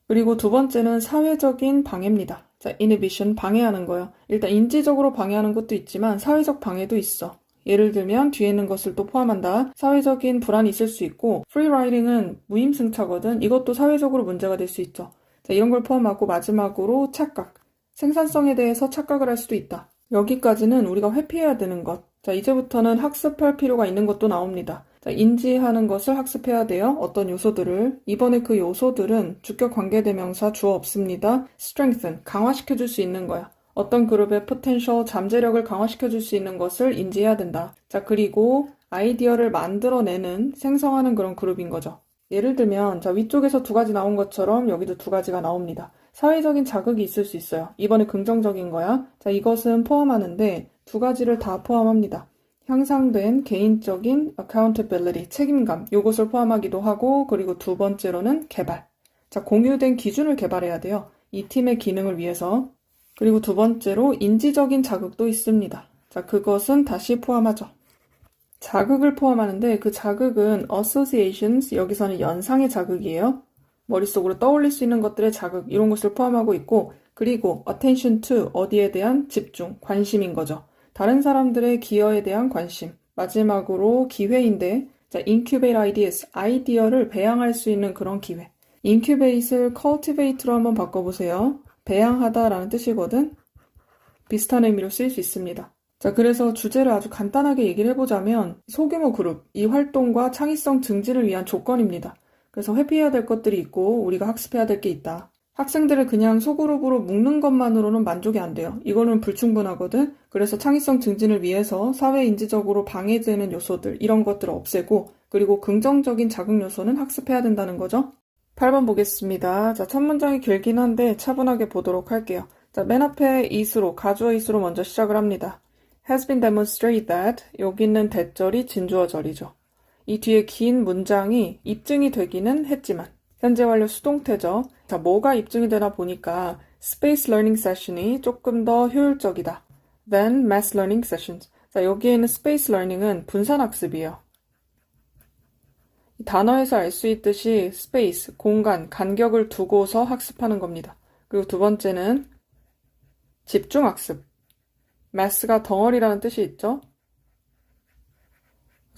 S1: 그리고 두 번째는 사회적인 방해입니다. 자, inhibition, 방해하는 거예요. 일단 인지적으로 방해하는 것도 있지만 사회적 방해도 있어. 예를 들면 뒤에 있는 것을 또 포함한다. 사회적인 불안이 있을 수 있고 free riding은 무임승차거든. 이것도 사회적으로 문제가 될 수 있죠. 자, 이런 걸 포함하고 마지막으로 착각. 생산성에 대해서 착각을 할 수도 있다. 여기까지는 우리가 회피해야 되는 것. 자, 이제부터는 학습할 필요가 있는 것도 나옵니다. 자, 인지하는 것을 학습해야 돼요. 어떤 요소들을. 이번에 그 요소들은 주격 관계대명사 주어 없습니다. strengthen, 강화시켜줄 수 있는 거야. 어떤 그룹의 potential, 잠재력을 강화시켜줄 수 있는 것을 인지해야 된다. 자, 그리고 아이디어를 만들어내는, 생성하는 그런 그룹인 거죠. 예를 들면 자, 위쪽에서 두 가지 나온 것처럼 여기도 두 가지가 나옵니다. 사회적인 자극이 있을 수 있어요. 이번에 긍정적인 거야. 자, 이것은 포함하는데 두 가지를 다 포함합니다. 향상된 개인적인 accountability, 책임감, 요것을 포함하기도 하고 그리고 두 번째로는 개발. 자, 공유된 기준을 개발해야 돼요. 이 팀의 기능을 위해서. 그리고 두 번째로 인지적인 자극도 있습니다. 자, 그것은 다시 포함하죠. 자극을 포함하는데 그 자극은 associations, 여기서는 연상의 자극이에요. 머릿속으로 떠올릴 수 있는 것들의 자극, 이런 것을 포함하고 있고 그리고 attention to, 어디에 대한 집중, 관심인 거죠. 다른 사람들의 기여에 대한 관심. 마지막으로 기회인데 자, incubate ideas, 아이디어를 배양할 수 있는 그런 기회. incubate을 cultivate로 한번 바꿔보세요. 배양하다라는 뜻이거든. 비슷한 의미로 쓰일 수 있습니다. 자, 그래서 주제를 아주 간단하게 얘기를 해보자면 소규모 그룹, 이 활동과 창의성 증진을 위한 조건입니다. 그래서 회피해야 될 것들이 있고 우리가 학습해야 될 게 있다. 학생들을 그냥 소그룹으로 묶는 것만으로는 만족이 안 돼요. 이거는 불충분하거든. 그래서 창의성 증진을 위해서 사회인지적으로 방해되는 요소들, 이런 것들을 없애고 그리고 긍정적인 자극 요소는 학습해야 된다는 거죠. 8번 보겠습니다. 자, 첫 문장이 길긴 한데 차분하게 보도록 할게요. 자, 맨 앞에 is로, 가주어 is로 먼저 시작을 합니다. has been demonstrated that, 여기 있는 대절이 진주어절이죠. 이 뒤에 긴 문장이 입증이 되기는 했지만 현재 완료 수동태죠. 자, 뭐가 입증이 되나 보니까 space learning session이 조금 더 효율적이다 than mass learning sessions. 자, 여기에 있는 space learning은 분산학습이에요. 단어에서 알 수 있듯이 space, 공간, 간격을 두고서 학습하는 겁니다. 그리고 두 번째는 집중학습. mass가 덩어리라는 뜻이 있죠.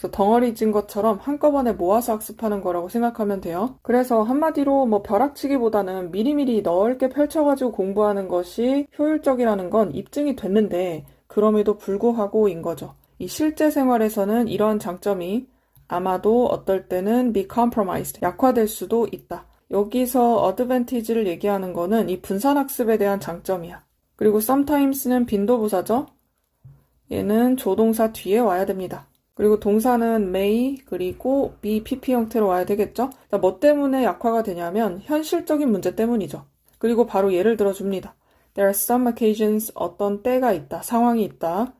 S1: 그래서 덩어리 진 것처럼 한꺼번에 모아서 학습하는 거라고 생각하면 돼요. 그래서 한마디로 뭐 벼락치기보다는 미리미리 넓게 펼쳐가지고 공부하는 것이 효율적이라는 건 입증이 됐는데 그럼에도 불구하고인 거죠. 이 실제 생활에서는 이러한 장점이 아마도 어떨 때는 be compromised, 약화될 수도 있다. 여기서 advantage를 얘기하는 거는 이 분산학습에 대한 장점이야. 그리고 sometimes는 빈도부사죠. 얘는 조동사 뒤에 와야 됩니다. 그리고 동사는 may, 그리고 be, pp 형태로 와야 되겠죠? 뭐 때문에 약화가 되냐면 현실적인 문제 때문이죠. 그리고 바로 예를 들어줍니다. There are some occasions, 어떤 때가 있다, 상황이 있다.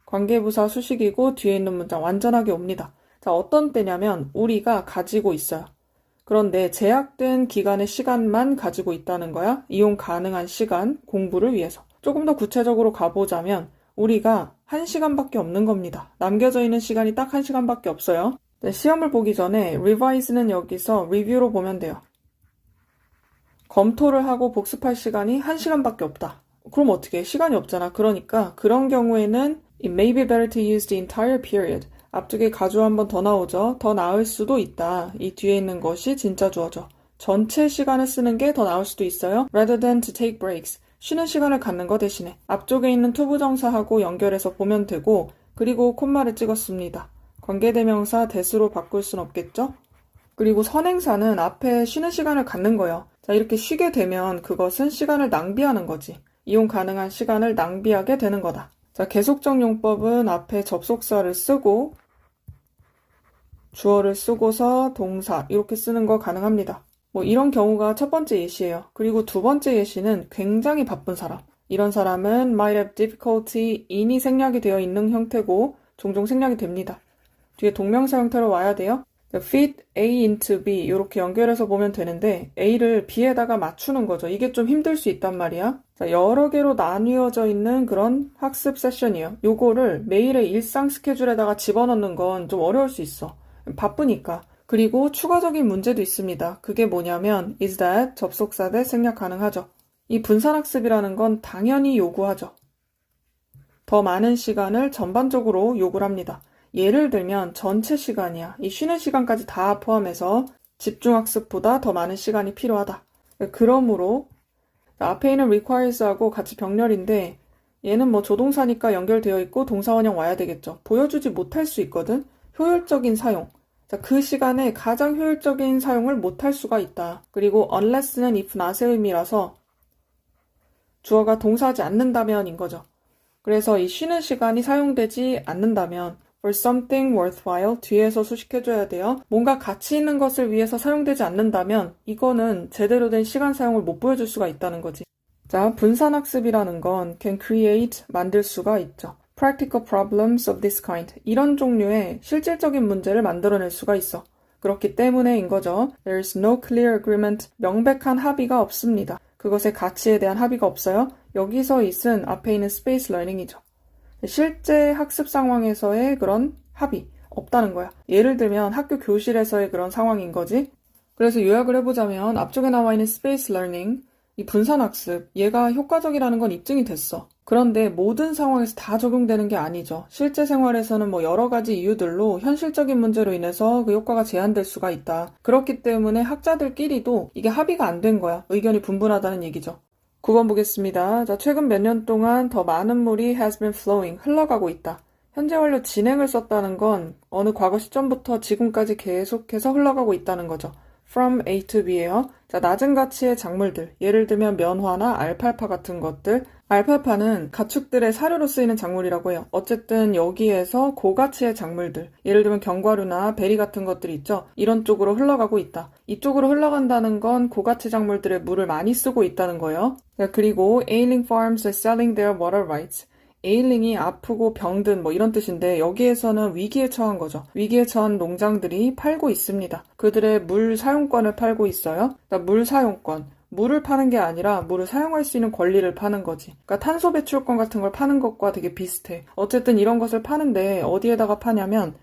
S1: 관계부사 수식이고 뒤에 있는 문장 완전하게 옵니다. 자, 어떤 때냐면 우리가 가지고 있어요. 그런데 제약된 기간의 시간만 가지고 있다는 거야. 이용 가능한 시간, 공부를 위해서. 조금 더 구체적으로 가보자면 우리가 1시간밖에 없는 겁니다. 남겨져 있는 시간이 딱 1시간밖에 없어요. 네, 시험을 보기 전에 revise는 여기서 review로 보면 돼요. 검토를 하고 복습할 시간이 1시간밖에 없다. 그럼 어떻게 해? 시간이 없잖아. 그러니까 그런 경우에는 it may be better to use the entire period. 앞쪽에 가주 한 번 더 나오죠. 더 나을 수도 있다. 이 뒤에 있는 것이 진짜 주어죠. 전체 시간을 쓰는 게 더 나을 수도 있어요. rather than to take breaks. 쉬는 시간을 갖는 거 대신에 앞쪽에 있는 투부정사하고 연결해서 보면 되고 그리고 콤마를 찍었습니다. 관계대명사 that으로 바꿀 순 없겠죠? 그리고 선행사는 앞에 쉬는 시간을 갖는 거예요. 자, 이렇게 쉬게 되면 그것은 시간을 낭비하는 거지. 이용 가능한 시간을 낭비하게 되는 거다. 자, 계속적 용법은 앞에 접속사를 쓰고 주어를 쓰고서 동사 이렇게 쓰는 거 가능합니다. 뭐 이런 경우가 첫 번째 예시예요. 그리고 두 번째 예시는 굉장히 바쁜 사람. 이런 사람은 might have difficulty, in이 생략이 되어 있는 형태고 종종 생략이 됩니다. 뒤에 동명사 형태로 와야 돼요. fit A into B 이렇게 연결해서 보면 되는데 A를 B에다가 맞추는 거죠. 이게 좀 힘들 수 있단 말이야. 자, 여러 개로 나뉘어져 있는 그런 학습 세션이에요. 요거를 매일의 일상 스케줄에다가 집어넣는 건 좀 어려울 수 있어. 바쁘니까. 그리고 추가적인 문제도 있습니다. 그게 뭐냐면 is that 접속사 대 생략 가능하죠. 이 분산학습이라는 건 당연히 요구하죠. 더 많은 시간을 전반적으로 요구를 합니다. 예를 들면 전체 시간이야. 이 쉬는 시간까지 다 포함해서 집중학습보다 더 많은 시간이 필요하다. 그러므로 앞에 있는 requires하고 같이 병렬인데 얘는 뭐 조동사니까 연결되어 있고 동사원형 와야 되겠죠. 보여주지 못할 수 있거든. 효율적인 사용. 자, 그 시간에 가장 효율적인 사용을 못할 수가 있다. 그리고 unless는 if not의 의미라서 주어가 동사하지 않는다면인 거죠. 그래서 이 쉬는 시간이 사용되지 않는다면 for something worthwhile 뒤에서 수식해줘야 돼요. 뭔가 가치 있는 것을 위해서 사용되지 않는다면 이거는 제대로 된 시간 사용을 못 보여줄 수가 있다는 거지. 자, 분산학습이라는 건 can create, 만들 수가 있죠. practical problems of this kind. 이런 종류의 실질적인 문제를 만들어낼 수가 있어. 그렇기 때문에인 거죠. There's no clear agreement. 명백한 합의가 없습니다. 그것의 가치에 대한 합의가 없어요. 여기서 있은 앞에 있는 space learning이죠. 실제 학습 상황에서의 그런 합의 없다는 거야. 예를 들면 학교 교실에서의 그런 상황인 거지. 그래서 요약을 해보자면 앞쪽에 나와 있는 space learning, 이 분산학습, 얘가 효과적이라는 건 입증이 됐어. 그런데 모든 상황에서 다 적용되는 게 아니죠. 실제 생활에서는 뭐 여러 가지 이유들로 현실적인 문제로 인해서 그 효과가 제한될 수가 있다. 그렇기 때문에 학자들끼리도 이게 합의가 안 된 거야. 의견이 분분하다는 얘기죠. 9번 보겠습니다. 자, 최근 몇 년 동안 더 많은 물이 has been flowing, 흘러가고 있다. 현재 완료 진행을 썼다는 건 어느 과거 시점부터 지금까지 계속해서 흘러가고 있다는 거죠. from A to B예요. 자, 낮은 가치의 작물들, 예를 들면 면화나 알팔파 같은 것들. 알팔파는 가축들의 사료로 쓰이는 작물이라고 해요. 어쨌든 여기에서 고가치의 작물들, 예를 들면 견과류나 베리 같은 것들이 있죠. 이런 쪽으로 흘러가고 있다. 이쪽으로 흘러간다는 건 고가치 작물들의 물을 많이 쓰고 있다는 거예요. 자, 그리고 ailing farms are selling their water rights. 에일링이 아프고 병든 뭐 이런 뜻인데 여기에서는 위기에 처한 거죠. 위기에 처한 농장들이 팔고 있습니다. 그들의 물 사용권을 팔고 있어요. 그러니까 물 사용권. 물을 파는 게 아니라 물을 사용할 수 있는 권리를 파는 거지. 그러니까 탄소 배출권 같은 걸 파는 것과 되게 비슷해. 어쨌든 이런 것을 파는데 어디에다가 파냐면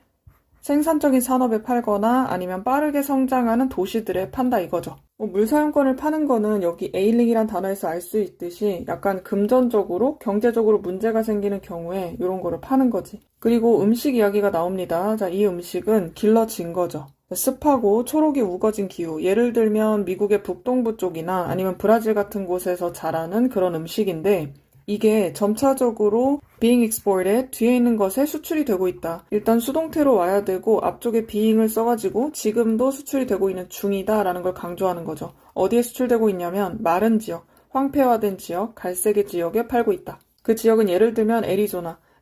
S1: 생산적인 산업에 팔거나 아니면 빠르게 성장하는 도시들에 판다 이거죠. 물 사용권을 파는 거는 여기 에일링이란 단어에서 알 수 있듯이 약간 금전적으로 경제적으로 문제가 생기는 경우에 이런 거를 파는 거지. 그리고 음식 이야기가 나옵니다. 자, 이 음식은 길러진 거죠. 습하고 초록이 우거진 기후, 예를 들면 미국의 북동부 쪽이나 아니면 브라질 같은 곳에서 자라는 그런 음식인데 이게 점차적으로 being exported, 뒤에 있는 것에 수출이 되고 있다. 일단 수동태로 와야 되고 앞쪽에 being을 써가지고 지금도 수출이 되고 있는 중이다 라는 걸 강조하는 거죠. 어디에 수출되고 있냐면 마른 지역, 황폐화된 지역, 갈색의 지역에 팔고 있다. 그 지역은 예를 들면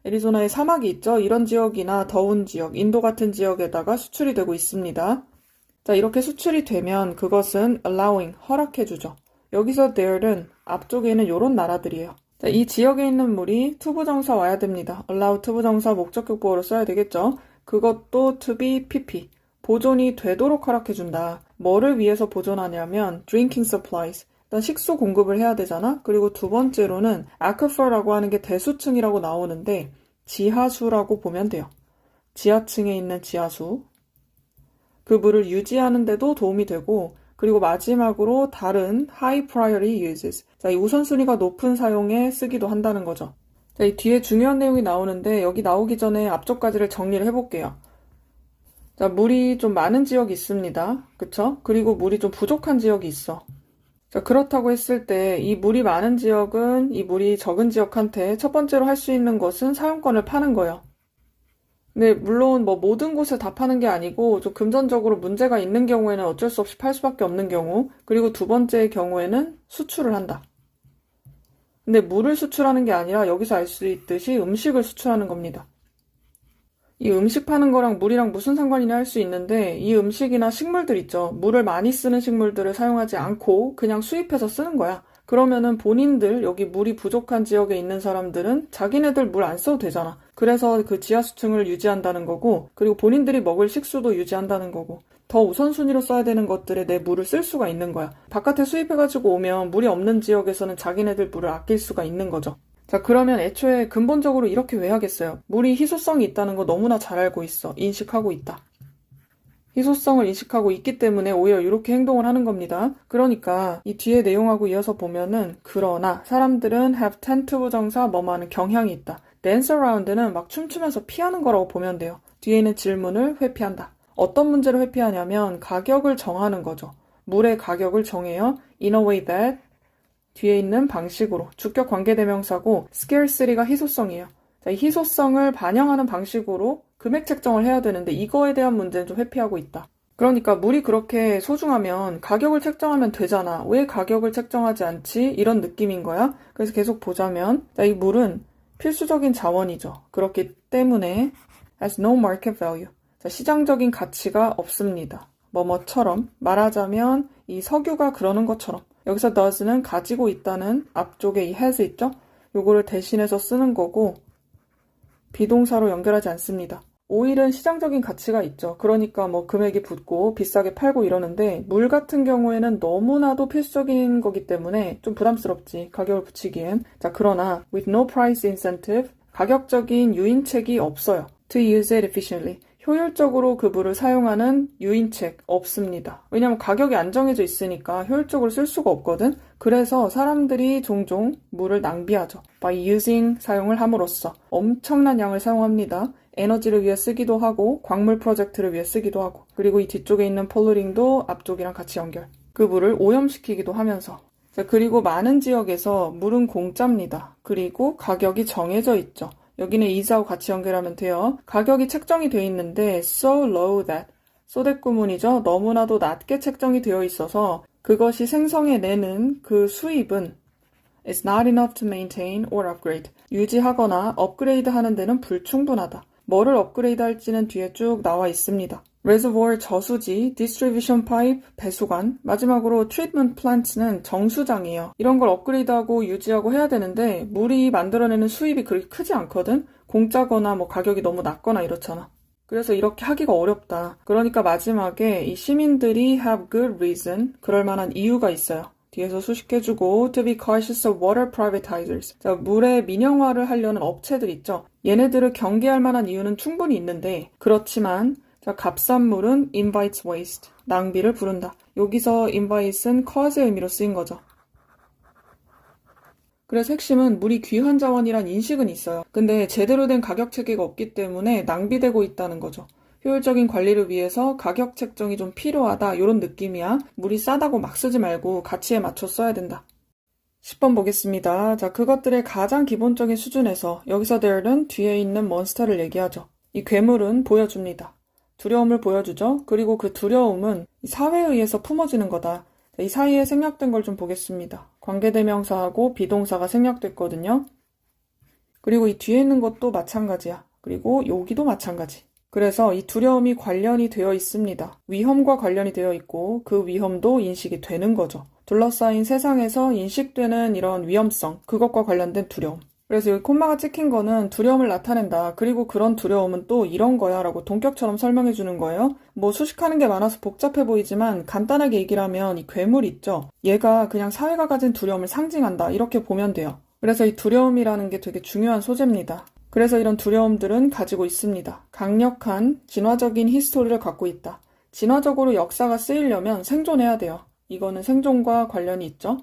S1: 애리조나에 사막이 있죠. 이런 지역이나 더운 지역, 인도 같은 지역에다가 수출이 되고 있습니다. 자, 이렇게 수출이 되면 그것은 allowing, 허락해주죠. 여기서 there는 앞쪽에는 이런 나라들이에요. 자, 이 지역에 있는 물이 투부정사 와야 됩니다. allow 투부정사 목적격보어로 써야 되겠죠. 그것도 to be pp, 보존이 되도록 허락해준다. 뭐를 위해서 보존하냐면 drinking supplies, 일단 식수 공급을 해야 되잖아. 그리고 두 번째로는 aquifer라고 하는 게 대수층이라고 나오는데 지하수라고 보면 돼요. 지하층에 있는 지하수. 그 물을 유지하는 데도 도움이 되고 그리고 마지막으로 다른 high priority uses. 자, 이 우선순위가 높은 사용에 쓰기도 한다는 거죠. 자, 이 뒤에 중요한 내용이 나오는데 여기 나오기 전에 앞쪽까지를 정리를 해볼게요. 자, 물이 좀 많은 지역이 있습니다. 그쵸? 그리고 물이 좀 부족한 지역이 있어. 자, 그렇다고 했을 때 이 물이 많은 지역은 이 물이 적은 지역한테 첫 번째로 할 수 있는 것은 사용권을 파는 거예요. 근데 물론 뭐 모든 곳에 다 파는 게 아니고 좀 금전적으로 문제가 있는 경우에는 어쩔 수 없이 팔 수밖에 없는 경우, 그리고 두 번째의 경우에는 수출을 한다. 근데 물을 수출하는 게 아니라 여기서 알 수 있듯이 음식을 수출하는 겁니다. 이 음식 파는 거랑 물이랑 무슨 상관이냐 할 수 있는데 이 음식이나 식물들 있죠. 물을 많이 쓰는 식물들을 사용하지 않고 그냥 수입해서 쓰는 거야. 그러면은 본인들 여기 물이 부족한 지역에 있는 사람들은 자기네들 물 안 써도 되잖아. 그래서 그 지하수층을 유지한다는 거고 그리고 본인들이 먹을 식수도 유지한다는 거고 더 우선순위로 써야 되는 것들에 내 물을 쓸 수가 있는 거야. 바깥에 수입해가지고 오면 물이 없는 지역에서는 자기네들 물을 아낄 수가 있는 거죠. 자, 그러면 애초에 근본적으로 이렇게 왜 하겠어요? 물이 희소성이 있다는 거 너무나 잘 알고 있어. 인식하고 있다. 희소성을 인식하고 있기 때문에 오히려 이렇게 행동을 하는 겁니다. 그러니까 이 뒤에 내용하고 이어서 보면은 그러나 사람들은 have tend to 부정사 뭐뭐하는 경향이 있다. dance around는 막 춤추면서 피하는 거라고 보면 돼요. 뒤에 있는 질문을 회피한다. 어떤 문제를 회피하냐면 가격을 정하는 거죠. 물의 가격을 정해요. in a way that 뒤에 있는 방식으로 주격 관계대명사고 scarcity가 희소성이에요. 자, 이 희소성을 반영하는 방식으로 금액 책정을 해야 되는데 이거에 대한 문제는 좀 회피하고 있다. 그러니까 물이 그렇게 소중하면 가격을 책정하면 되잖아. 왜 가격을 책정하지 않지? 이런 느낌인 거야. 그래서 계속 보자면 자, 이 물은 필수적인 자원이죠. 그렇기 때문에 has no market value. 자, 시장적인 가치가 없습니다. 뭐뭐처럼 말하자면 이 석유가 그러는 것처럼 여기서 does는 가지고 있다는 앞쪽에 이 has 있죠? 요거를 대신해서 쓰는 거고 비동사로 연결하지 않습니다. 오일은 시장적인 가치가 있죠. 그러니까 뭐 금액이 붙고 비싸게 팔고 이러는데 물 같은 경우에는 너무나도 필수적인 거기 때문에 좀 부담스럽지. 가격을 붙이기엔. 자, 그러나 with no price incentive 가격적인 유인책이 없어요. To use it efficiently. 효율적으로 그 물을 사용하는 유인책 없습니다. 왜냐면 가격이 안 정해져 있으니까 효율적으로 쓸 수가 없거든. 그래서 사람들이 종종 물을 낭비하죠. By using 사용을 함으로써 엄청난 양을 사용합니다. 에너지를 위해 쓰기도 하고 광물 프로젝트를 위해 쓰기도 하고 그리고 이 뒤쪽에 있는 폴루링도 앞쪽이랑 같이 연결. 그 물을 오염시키기도 하면서 자, 그리고 많은 지역에서 물은 공짜입니다. 그리고 가격이 정해져 있죠. 여기는 is하고 같이 연결하면 돼요. 가격이 책정이 되어 있는데 so low that so 구문이죠. 너무나도 낮게 책정이 되어 있어서 그것이 생성해내는 그 수입은 is not enough to maintain or upgrade. 유지하거나 업그레이드 하는 데는 불충분하다. 뭐를 업그레이드 할지는 뒤에 쭉 나와 있습니다. reservoir 저수지, distribution pipe 배수관, 마지막으로 treatment plant는 정수장이에요. 이런 걸 업그레이드하고 유지하고 해야 되는데 물이 만들어내는 수입이 그렇게 크지 않거든? 공짜거나 뭐 가격이 너무 낮거나 이렇잖아. 그래서 이렇게 하기가 어렵다. 그러니까 마지막에 이 시민들이 have good reason, 그럴 만한 이유가 있어요. 뒤에서 수식해주고 to be cautious of water privatizers. 자, 물의 민영화를 하려는 업체들 있죠. 얘네들을 경계할 만한 이유는 충분히 있는데 그렇지만 자, 값싼 물은 invites waste, 낭비를 부른다. 여기서 invites은 cause의 의미로 쓰인 거죠. 그래서 핵심은 물이 귀한 자원이란 인식은 있어요. 근데 제대로 된 가격 체계가 없기 때문에 낭비되고 있다는 거죠. 효율적인 관리를 위해서 가격 책정이 좀 필요하다 이런 느낌이야. 물이 싸다고 막 쓰지 말고 가치에 맞춰 써야 된다. 10번 보겠습니다. 자, 그것들의 가장 기본적인 수준에서 여기서 there는 뒤에 있는 몬스터를 얘기하죠. 이 괴물은 보여줍니다. 두려움을 보여주죠. 그리고 그 두려움은 사회에 의해서 품어지는 거다. 이 사이에 생략된 걸 좀 보겠습니다. 관계대명사하고 비동사가 생략됐거든요. 그리고 이 뒤에 있는 것도 마찬가지야. 그리고 여기도 마찬가지. 그래서 이 두려움이 관련이 되어 있습니다. 위험과 관련이 되어 있고 그 위험도 인식이 되는 거죠. 둘러싸인 세상에서 인식되는 이런 위험성, 그것과 관련된 두려움. 그래서 여기 콤마가 찍힌 거는 두려움을 나타낸다. 그리고 그런 두려움은 또 이런 거야 라고 동격처럼 설명해 주는 거예요. 뭐 수식하는 게 많아서 복잡해 보이지만 간단하게 얘기를 하면 이 괴물 있죠. 얘가 그냥 사회가 가진 두려움을 상징한다. 이렇게 보면 돼요. 그래서 이 두려움이라는 게 되게 중요한 소재입니다. 그래서 이런 두려움들은 가지고 있습니다. 강력한 진화적인 히스토리를 갖고 있다. 진화적으로 역사가 쓰이려면 생존해야 돼요. 이거는 생존과 관련이 있죠.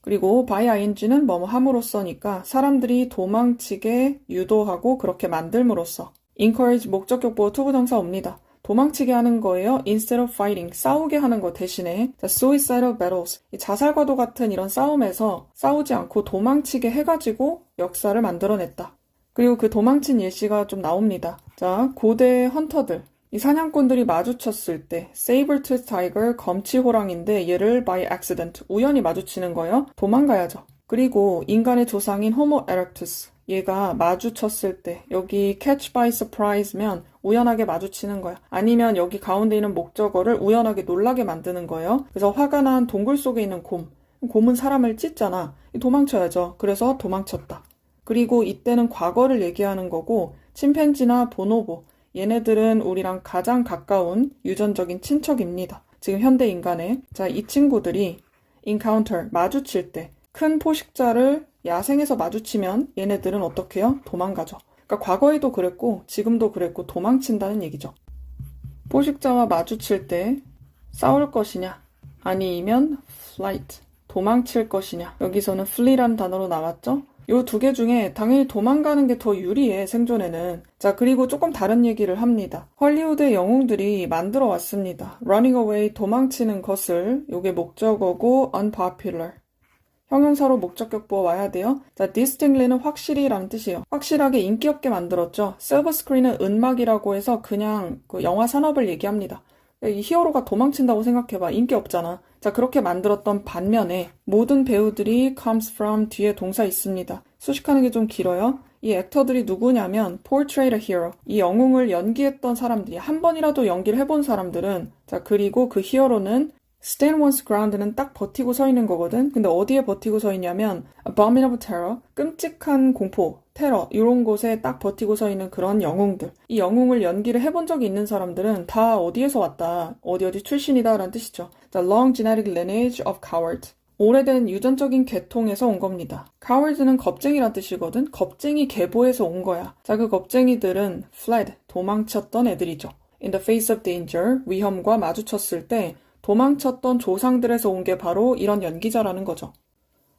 S1: 그리고 by ing는 뭐뭐 함으로써니까 사람들이 도망치게 유도하고 그렇게 만들므로써 encourage 목적격보어 투부정사 옵니다. 도망치게 하는 거예요. instead of fighting, 싸우게 하는 거 대신에 suicidal battles, 자살과도 같은 이런 싸움에서 싸우지 않고 도망치게 해가지고 역사를 만들어냈다. 그리고 그 도망친 예시가 좀 나옵니다. 자, 고대 헌터들, 이 사냥꾼들이 마주쳤을 때 saber-tooth tiger, 검치호랑인데 얘를 by accident, 우연히 마주치는 거예요. 도망가야죠. 그리고 인간의 조상인 호모 에렉투스, 얘가 마주쳤을 때 여기 catch by surprise면 우연하게 마주치는 거야. 아니면 여기 가운데 있는 목적어를 우연하게 놀라게 만드는 거예요. 그래서 화가 난 동굴 속에 있는 곰, 곰은 사람을 찢잖아. 도망쳐야죠. 그래서 도망쳤다. 그리고 이때는 과거를 얘기하는 거고 침팬지나 보노보, 얘네들은 우리랑 가장 가까운 유전적인 친척입니다. 지금 현대 인간의. 자, 이 친구들이 encounter, 마주칠 때 큰 포식자를 야생에서 마주치면 얘네들은 어떻게 해요? 도망가죠. 그러니까 과거에도 그랬고 지금도 그랬고 도망친다는 얘기죠. 포식자와 마주칠 때 싸울 것이냐 아니면 flight, 도망칠 것이냐. 여기서는 flee라는 단어로 나왔죠. 요 두 개 중에 당연히 도망가는 게 더 유리해, 생존에는. 자, 그리고 조금 다른 얘기를 합니다. 헐리우드의 영웅들이 만들어 왔습니다. running away, 도망치는 것을. 요게 목적어고 unpopular. 형용사로 목적격보어 와야 돼요. 자, distinctly는 확실히 라는 뜻이에요. 확실하게 인기 없게 만들었죠. silver screen은 은막이라고 해서 그냥 그 영화 산업을 얘기합니다. 이 히어로가 도망친다고 생각해봐. 인기 없잖아. 자, 그렇게 만들었던 반면에 모든 배우들이 comes from 뒤에 동사 있습니다. 수식하는 게 좀 길어요. 이 액터들이 누구냐면 portray a hero. 이 영웅을 연기했던 사람들이 한 번이라도 연기를 해본 사람들은 자, 그리고 그 히어로는 stand one's ground는 딱 버티고 서 있는 거거든. 근데 어디에 버티고 서 있냐면 abominable terror, 끔찍한 공포, 테러 이런 곳에 딱 버티고 서 있는 그런 영웅들. 이 영웅을 연기를 해본 적이 있는 사람들은 다 어디에서 왔다, 어디 출신이다 라는 뜻이죠. The long genetic lineage of coward. 오래된 유전적인 계통에서 온 겁니다. coward는 겁쟁이란 뜻이거든. 겁쟁이 계보에서 온 거야. 자, 그 겁쟁이들은 fled, 도망쳤던 애들이죠. In the face of danger, 위험과 마주쳤을 때 도망쳤던 조상들에서 온 게 바로 이런 연기자라는 거죠.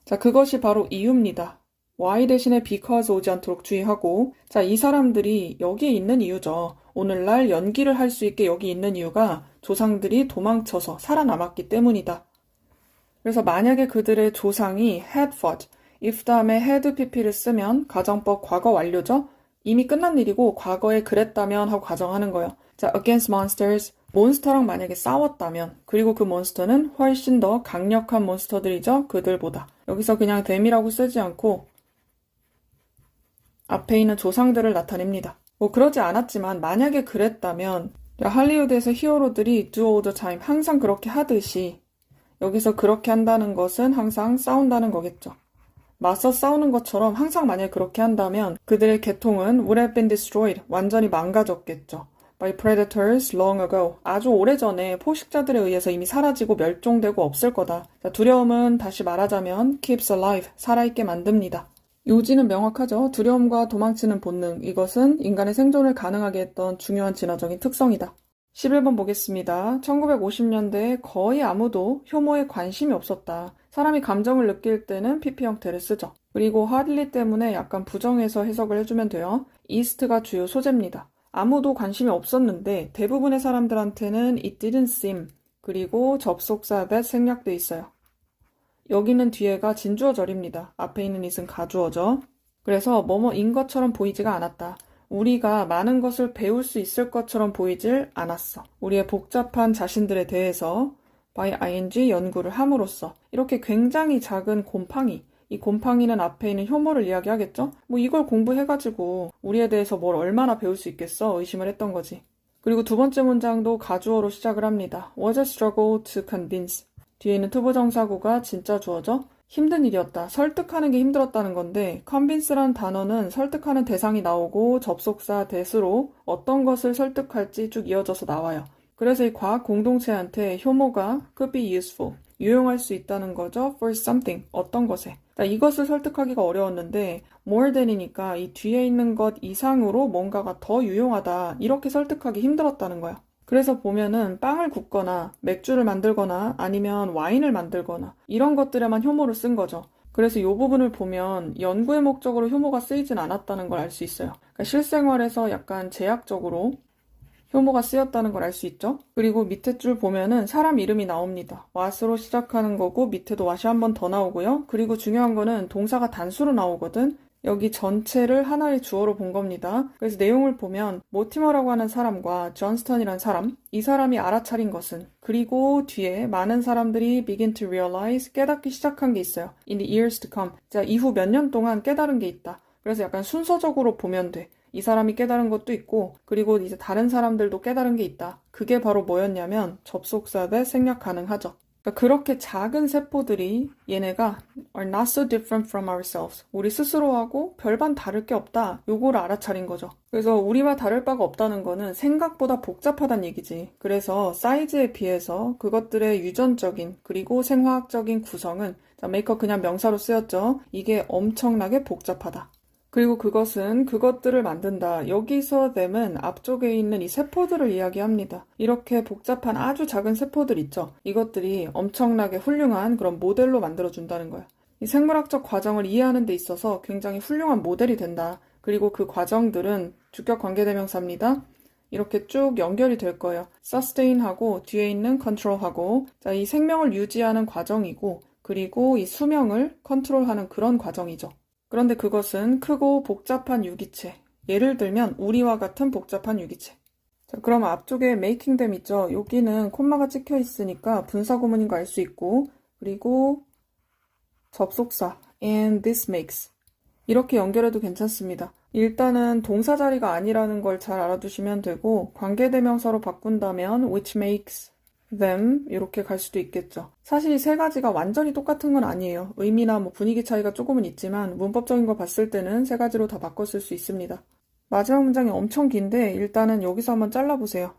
S1: 자, 그것이 바로 이유입니다. why 대신에 because 오지 않도록 주의하고, 자, 이 사람들이 여기에 있는 이유죠. 오늘날 연기를 할 수 있게 여기 있는 이유가 조상들이 도망쳐서 살아남았기 때문이다. 그래서 만약에 그들의 조상이 had fought, if 다음에 had pp를 쓰면 가정법 과거 완료죠? 이미 끝난 일이고 과거에 그랬다면 하고 가정하는 거예요. 자, against monsters, 몬스터랑 만약에 싸웠다면, 그리고 그 몬스터는 훨씬 더 강력한 몬스터들이죠. 그들보다. 여기서 그냥 them이라고 쓰지 않고 앞에 있는 조상들을 나타냅니다. 뭐 그러지 않았지만 만약에 그랬다면 할리우드에서 히어로들이 do all the time, 항상 그렇게 하듯이 여기서 그렇게 한다는 것은 항상 싸운다는 거겠죠. 맞서 싸우는 것처럼 항상 만약에 그렇게 한다면 그들의 계통은 would have been destroyed, 완전히 망가졌겠죠. by predators long ago, 아주 오래전에 포식자들에 의해서 이미 사라지고 멸종되고 없을 거다. 자, 두려움은 다시 말하자면 keeps alive, 살아있게 만듭니다. 요지는 명확하죠. 두려움과 도망치는 본능. 이것은 인간의 생존을 가능하게 했던 중요한 진화적인 특성이다. 11번 보겠습니다. 1950년대에 거의 아무도 효모에 관심이 없었다. 사람이 감정을 느낄 때는 PP 형태를 쓰죠. 그리고 하들리 때문에 약간 부정해서 해석을 해주면 돼요. 이스트가 주요 소재입니다. 아무도 관심이 없었는데 대부분의 사람들한테는 it didn't seem 그리고 접속사 that 생략돼 있어요. 여기는 뒤에가 진주어절입니다. 앞에 있는 it은 가주어죠. 그래서 뭐뭐인 것처럼 보이지가 않았다. 우리가 많은 것을 배울 수 있을 것처럼 보이질 않았어. 우리의 복잡한 자신들에 대해서 by ing 연구를 함으로써 이렇게 굉장히 작은 곰팡이, 이 곰팡이는 앞에 있는 효모를 이야기하겠죠? 뭐 이걸 공부해가지고 우리에 대해서 뭘 얼마나 배울 수 있겠어? 의심을 했던 거지. 그리고 두 번째 문장도 가주어로 시작을 합니다. Was a struggle to convince. 뒤에 있는 투부정사구가 진짜 주어죠? 힘든 일이었다. 설득하는 게 힘들었다는 건데 convince란 단어는 설득하는 대상이 나오고 접속사 that으로 어떤 것을 설득할지 쭉 이어져서 나와요. 그래서 이 과학 공동체한테 효모가 could be useful, 유용할 수 있다는 거죠. for something, 어떤 것에. 그러니까 이것을 설득하기가 어려웠는데 more than이니까 이 뒤에 있는 것 이상으로 뭔가가 더 유용하다. 이렇게 설득하기 힘들었다는 거야. 그래서 보면은 빵을 굽거나 맥주를 만들거나 아니면 와인을 만들거나 이런 것들에만 효모를 쓴 거죠. 그래서 이 부분을 보면 연구의 목적으로 효모가 쓰이진 않았다는 걸 알 수 있어요. 그러니까 실생활에서 약간 제약적으로 효모가 쓰였다는 걸 알 수 있죠. 그리고 밑에 줄 보면은 사람 이름이 나옵니다. what으로 시작하는 거고 밑에도 what이 한 번 더 나오고요. 그리고 중요한 거는 동사가 단수로 나오거든. 여기 전체를 하나의 주어로 본 겁니다. 그래서 내용을 보면 모티머라고 하는 사람과 존스턴이라는 사람, 이 사람이 알아차린 것은 그리고 뒤에 많은 사람들이 begin to realize, 깨닫기 시작한 게 있어요. in the years to come. 자, 이후 몇 년 동안 깨달은 게 있다. 그래서 약간 순서적으로 보면 돼. 이 사람이 깨달은 것도 있고 그리고 이제 다른 사람들도 깨달은 게 있다. 그게 바로 뭐였냐면 접속사 대 생략 가능하죠. 그러니까 그렇게 작은 세포들이 얘네가 are not so different from ourselves. 우리 스스로하고 별반 다를 게 없다. 요거를 알아차린 거죠. 그래서 우리와 다를 바가 없다는 거는 생각보다 복잡하다는 얘기지. 그래서 사이즈에 비해서 그것들의 유전적인 그리고 생화학적인 구성은 자, 메이커 그냥 명사로 쓰였죠. 이게 엄청나게 복잡하다. 그리고 그것은 그것들을 만든다. 여기서 them은 앞쪽에 있는 이 세포들을 이야기합니다. 이렇게 복잡한 아주 작은 세포들 있죠. 이것들이 엄청나게 훌륭한 그런 모델로 만들어준다는 거야. 이 생물학적 과정을 이해하는 데 있어서 굉장히 훌륭한 모델이 된다. 그리고 그 과정들은 주격 관계대명사입니다. 이렇게 쭉 연결이 될 거예요. sustain하고 뒤에 있는 control하고 자, 이 생명을 유지하는 과정이고 그리고 이 수명을 컨트롤하는 그런 과정이죠. 그런데 그것은 크고 복잡한 유기체. 예를 들면 우리와 같은 복잡한 유기체. 자, 그럼 앞쪽에 making them 있죠. 여기는 콤마가 찍혀 있으니까 분사구문인 거 알 수 있고 그리고 접속사 and this makes 이렇게 연결해도 괜찮습니다. 일단은 동사 자리가 아니라는 걸 잘 알아두시면 되고 관계대명사로 바꾼다면 which makes them 이렇게 갈 수도 있겠죠. 사실 이 세 가지가 완전히 똑같은 건 아니에요. 의미나 뭐 분위기 차이가 조금은 있지만 문법적인 거 봤을 때는 세 가지로 다 바꿨을 수 있습니다. 마지막 문장이 엄청 긴데 일단은 여기서 한번 잘라보세요.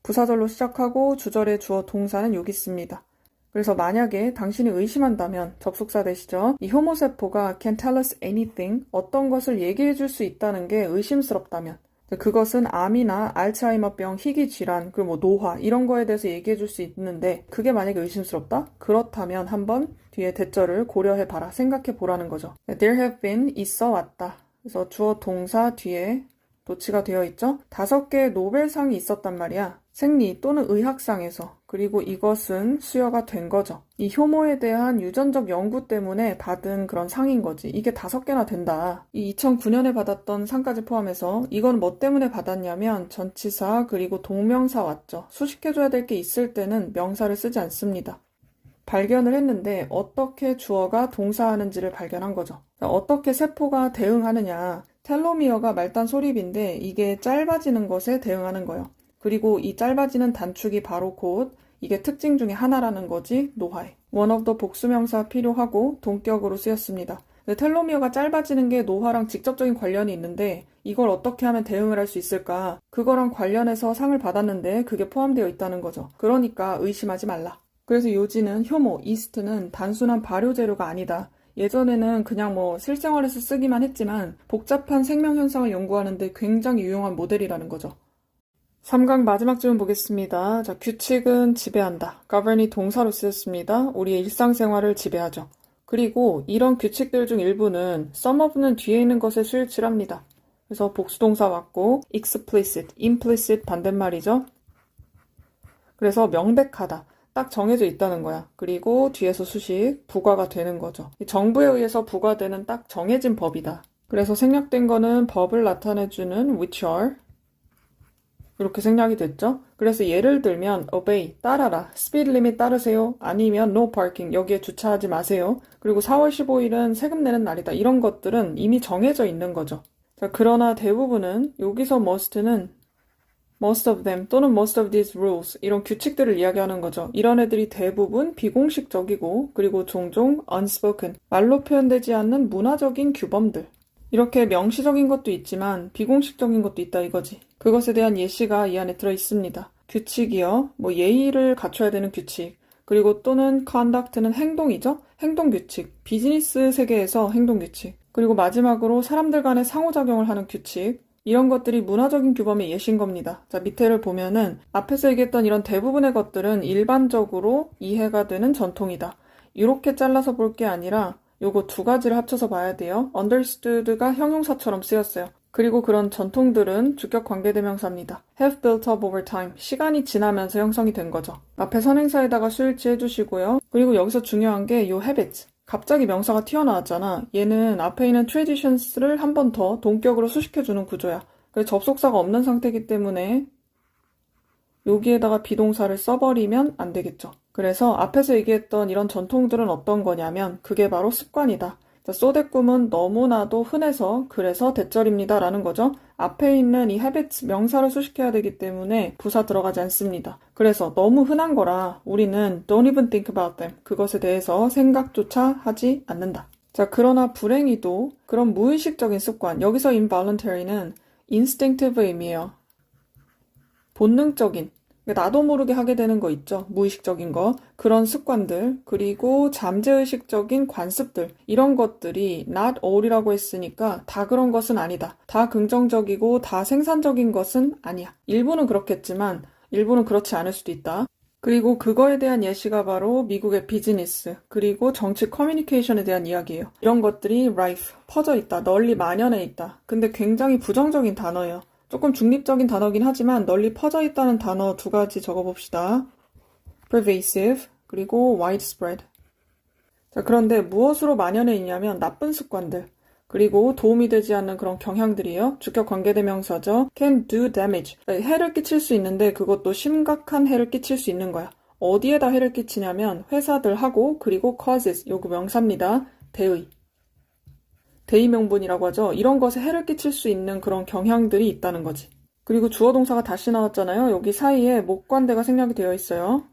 S1: 부사절로 시작하고 주절의 주어 동사는 여기 있습니다. 그래서 만약에 당신이 의심한다면 접속사 되시죠. 이 효모세포가 can tell us anything 어떤 것을 얘기해 줄 수 있다는 게 의심스럽다면 그것은 암이나 알츠하이머병, 희귀질환, 그리고 뭐 노화 이런 거에 대해서 얘기해 줄 수 있는데 그게 만약에 의심스럽다? 그렇다면 한번 뒤에 대절을 고려해봐라, 생각해보라는 거죠. There have been, 있어 왔다. 그래서 주어 동사 뒤에 도치가 되어 있죠. 5개의 노벨상이 있었단 말이야. 생리 또는 의학상에서. 그리고 이것은 수여가 된 거죠. 이 효모에 대한 유전적 연구 때문에 받은 그런 상인 거지. 이게 5개나 된다. 이 2009년에 받았던 상까지 포함해서 이건 뭐 때문에 받았냐면 전치사 그리고 동명사 왔죠. 수식해줘야 될 게 있을 때는 명사를 쓰지 않습니다. 발견을 했는데 어떻게 주어가 동사하는지를 발견한 거죠. 어떻게 세포가 대응하느냐. 텔로미어가 말단 소립인데 이게 짧아지는 것에 대응하는 거예요. 그리고 이 짧아지는 단축이 바로 곧 이게 특징 중에 하나라는 거지, 노화에. one of the 복수명사 필요하고 동격으로 쓰였습니다. 텔로미어가 짧아지는 게 노화랑 직접적인 관련이 있는데 이걸 어떻게 하면 대응을 할 수 있을까? 그거랑 관련해서 상을 받았는데 그게 포함되어 있다는 거죠. 그러니까 의심하지 말라. 그래서 요지는 효모, 이스트는 단순한 발효 재료가 아니다. 예전에는 그냥 뭐 실생활에서 쓰기만 했지만 복잡한 생명 현상을 연구하는데 굉장히 유용한 모델이라는 거죠. 3강 마지막 질문 보겠습니다. 자, 규칙은 지배한다. govern이 동사로 쓰였습니다. 우리의 일상생활을 지배하죠. 그리고 이런 규칙들 중 일부는 some of는 뒤에 있는 것에 수일치랍니다. 그래서 복수동사 맞고 explicit, implicit 반대말이죠. 그래서 명백하다. 딱 정해져 있다는 거야. 그리고 뒤에서 수식, 부과가 되는 거죠. 정부에 의해서 부과되는 딱 정해진 법이다. 그래서 생략된 거는 법을 나타내주는 which are 이렇게 생략이 됐죠. 그래서 예를 들면 obey, 따라라, speed limit 따르세요. 아니면 no parking, 여기에 주차하지 마세요. 그리고 4월 15일은 세금 내는 날이다. 이런 것들은 이미 정해져 있는 거죠. 자, 그러나 대부분은 여기서 must는 most of them 또는 most of these rules 이런 규칙들을 이야기하는 거죠. 이런 애들이 대부분 비공식적이고 그리고 종종 unspoken 말로 표현되지 않는 문화적인 규범들 이렇게 명시적인 것도 있지만 비공식적인 것도 있다 이거지. 그것에 대한 예시가 이 안에 들어 있습니다. 규칙이요. 뭐 예의를 갖춰야 되는 규칙 그리고 또는 conduct는 행동이죠. 행동 규칙. 비즈니스 세계에서 행동 규칙. 그리고 마지막으로 사람들 간의 상호작용을 하는 규칙 이런 것들이 문화적인 규범의 예시인 겁니다. 자, 밑에를 보면은 앞에서 얘기했던 이런 대부분의 것들은 일반적으로 이해가 되는 전통이다. 이렇게 잘라서 볼 게 아니라 요거 두 가지를 합쳐서 봐야 돼요. understood가 형용사처럼 쓰였어요. 그리고 그런 전통들은 주격 관계대명사입니다. have built up over time. 시간이 지나면서 형성이 된 거죠. 앞에 선행사에다가 수일치 해주시고요. 그리고 여기서 중요한 게 요 habits. 갑자기 명사가 튀어나왔잖아. 얘는 앞에 있는 traditions를 한 번 더 동격으로 수식해주는 구조야. 그래서 접속사가 없는 상태이기 때문에 여기에다가 비동사를 써버리면 안 되겠죠. 그래서 앞에서 얘기했던 이런 전통들은 어떤 거냐면 그게 바로 습관이다. 쏘대꿈은 너무나도 흔해서 그래서 대절입니다 라는 거죠. 앞에 있는 이 habits 명사를 수식해야 되기 때문에 부사 들어가지 않습니다. 그래서 너무 흔한 거라 우리는 don't even think about them. 그것에 대해서 생각조차 하지 않는다. 자, 그러나 불행히도 그런 무의식적인 습관, 여기서 involuntary는 instinctive 의미예요. 본능적인, 나도 모르게 하게 되는 거 있죠. 무의식적인 거. 그런 습관들, 그리고 잠재의식적인 관습들, 이런 것들이 not all이라고 했으니까 다 그런 것은 아니다. 다 긍정적이고 다 생산적인 것은 아니야. 일부는 그렇겠지만 일부는 그렇지 않을 수도 있다. 그리고 그거에 대한 예시가 바로 미국의 비즈니스, 그리고 정치 커뮤니케이션에 대한 이야기예요. 이런 것들이 rife, 퍼져 있다, 널리 만연해 있다. 근데 굉장히 부정적인 단어예요. 조금 중립적인 단어긴 하지만 널리 퍼져 있다는 단어 두 가지 적어봅시다. pervasive, 그리고 widespread. 자, 그런데 무엇으로 만연해 있냐면 나쁜 습관들, 그리고 도움이 되지 않는 그런 경향들이에요. 주격 관계대명사죠. can do damage. 해를 끼칠 수 있는데 그것도 심각한 해를 끼칠 수 있는 거야. 어디에다 해를 끼치냐면 회사들하고 그리고 causes, 요거 명사입니다. 대의명분이라고 하죠. 이런 것에 해를 끼칠 수 있는 그런 경향들이 있다는 거지. 그리고 주어 동사가 다시 나왔잖아요. 여기 사이에 목관대가 생략이 되어 있어요.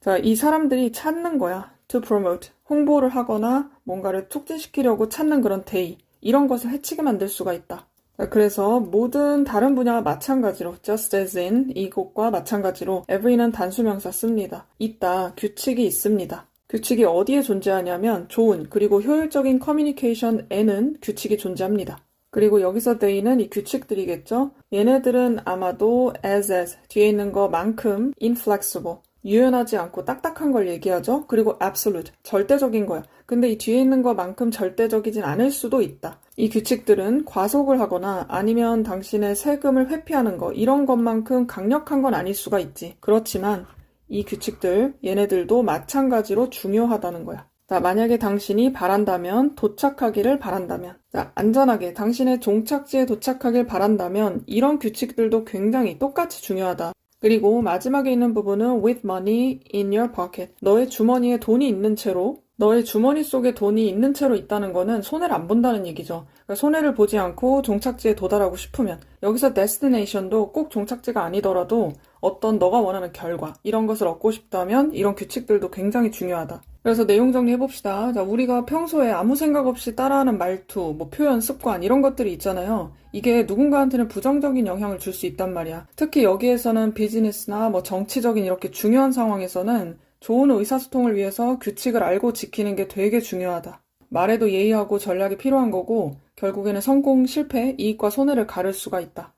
S1: 자, 이 사람들이 찾는 거야. to promote. 홍보를 하거나 뭔가를 촉진시키려고 찾는 그런 대의. 이런 것을 해치게 만들 수가 있다. 자, 그래서 모든 다른 분야와 마찬가지로 just as in 이것과 마찬가지로 every는 단수명사 씁니다. 있다. 규칙이 있습니다. 규칙이 어디에 존재하냐면 좋은 그리고 효율적인 커뮤니케이션에는 규칙이 존재합니다. 그리고 여기서 they는 이 규칙들이겠죠. 얘네들은 아마도 as 뒤에 있는 것만큼 inflexible 유연하지 않고 딱딱한 걸 얘기하죠. 그리고 absolute 절대적인 거야. 근데 이 뒤에 있는 것만큼 절대적이진 않을 수도 있다. 이 규칙들은 과속을 하거나 아니면 당신의 세금을 회피하는 거 이런 것만큼 강력한 건 아닐 수가 있지. 그렇지만 이 규칙들, 얘네들도 마찬가지로 중요하다는 거야. 자, 만약에 당신이 바란다면, 도착하기를 바란다면, 자, 안전하게 당신의 종착지에 도착하길 바란다면 이런 규칙들도 굉장히 똑같이 중요하다. 그리고 마지막에 있는 부분은 with money in your pocket. 너의 주머니에 돈이 있는 채로, 너의 주머니 속에 돈이 있는 채로 있다는 거는 손해를 안 본다는 얘기죠. 그러니까 손해를 보지 않고 종착지에 도달하고 싶으면 여기서 destination도 꼭 종착지가 아니더라도 어떤 너가 원하는 결과 이런 것을 얻고 싶다면 이런 규칙들도 굉장히 중요하다. 그래서 내용 정리해봅시다. 자, 우리가 평소에 아무 생각 없이 따라하는 말투, 뭐 표현, 습관 이런 것들이 있잖아요. 이게 누군가한테는 부정적인 영향을 줄 수 있단 말이야. 특히 여기에서는 비즈니스나 뭐 정치적인 이렇게 중요한 상황에서는 좋은 의사소통을 위해서 규칙을 알고 지키는 게 되게 중요하다. 말에도 예의하고 전략이 필요한 거고 결국에는 성공, 실패, 이익과 손해를 가를 수가 있다.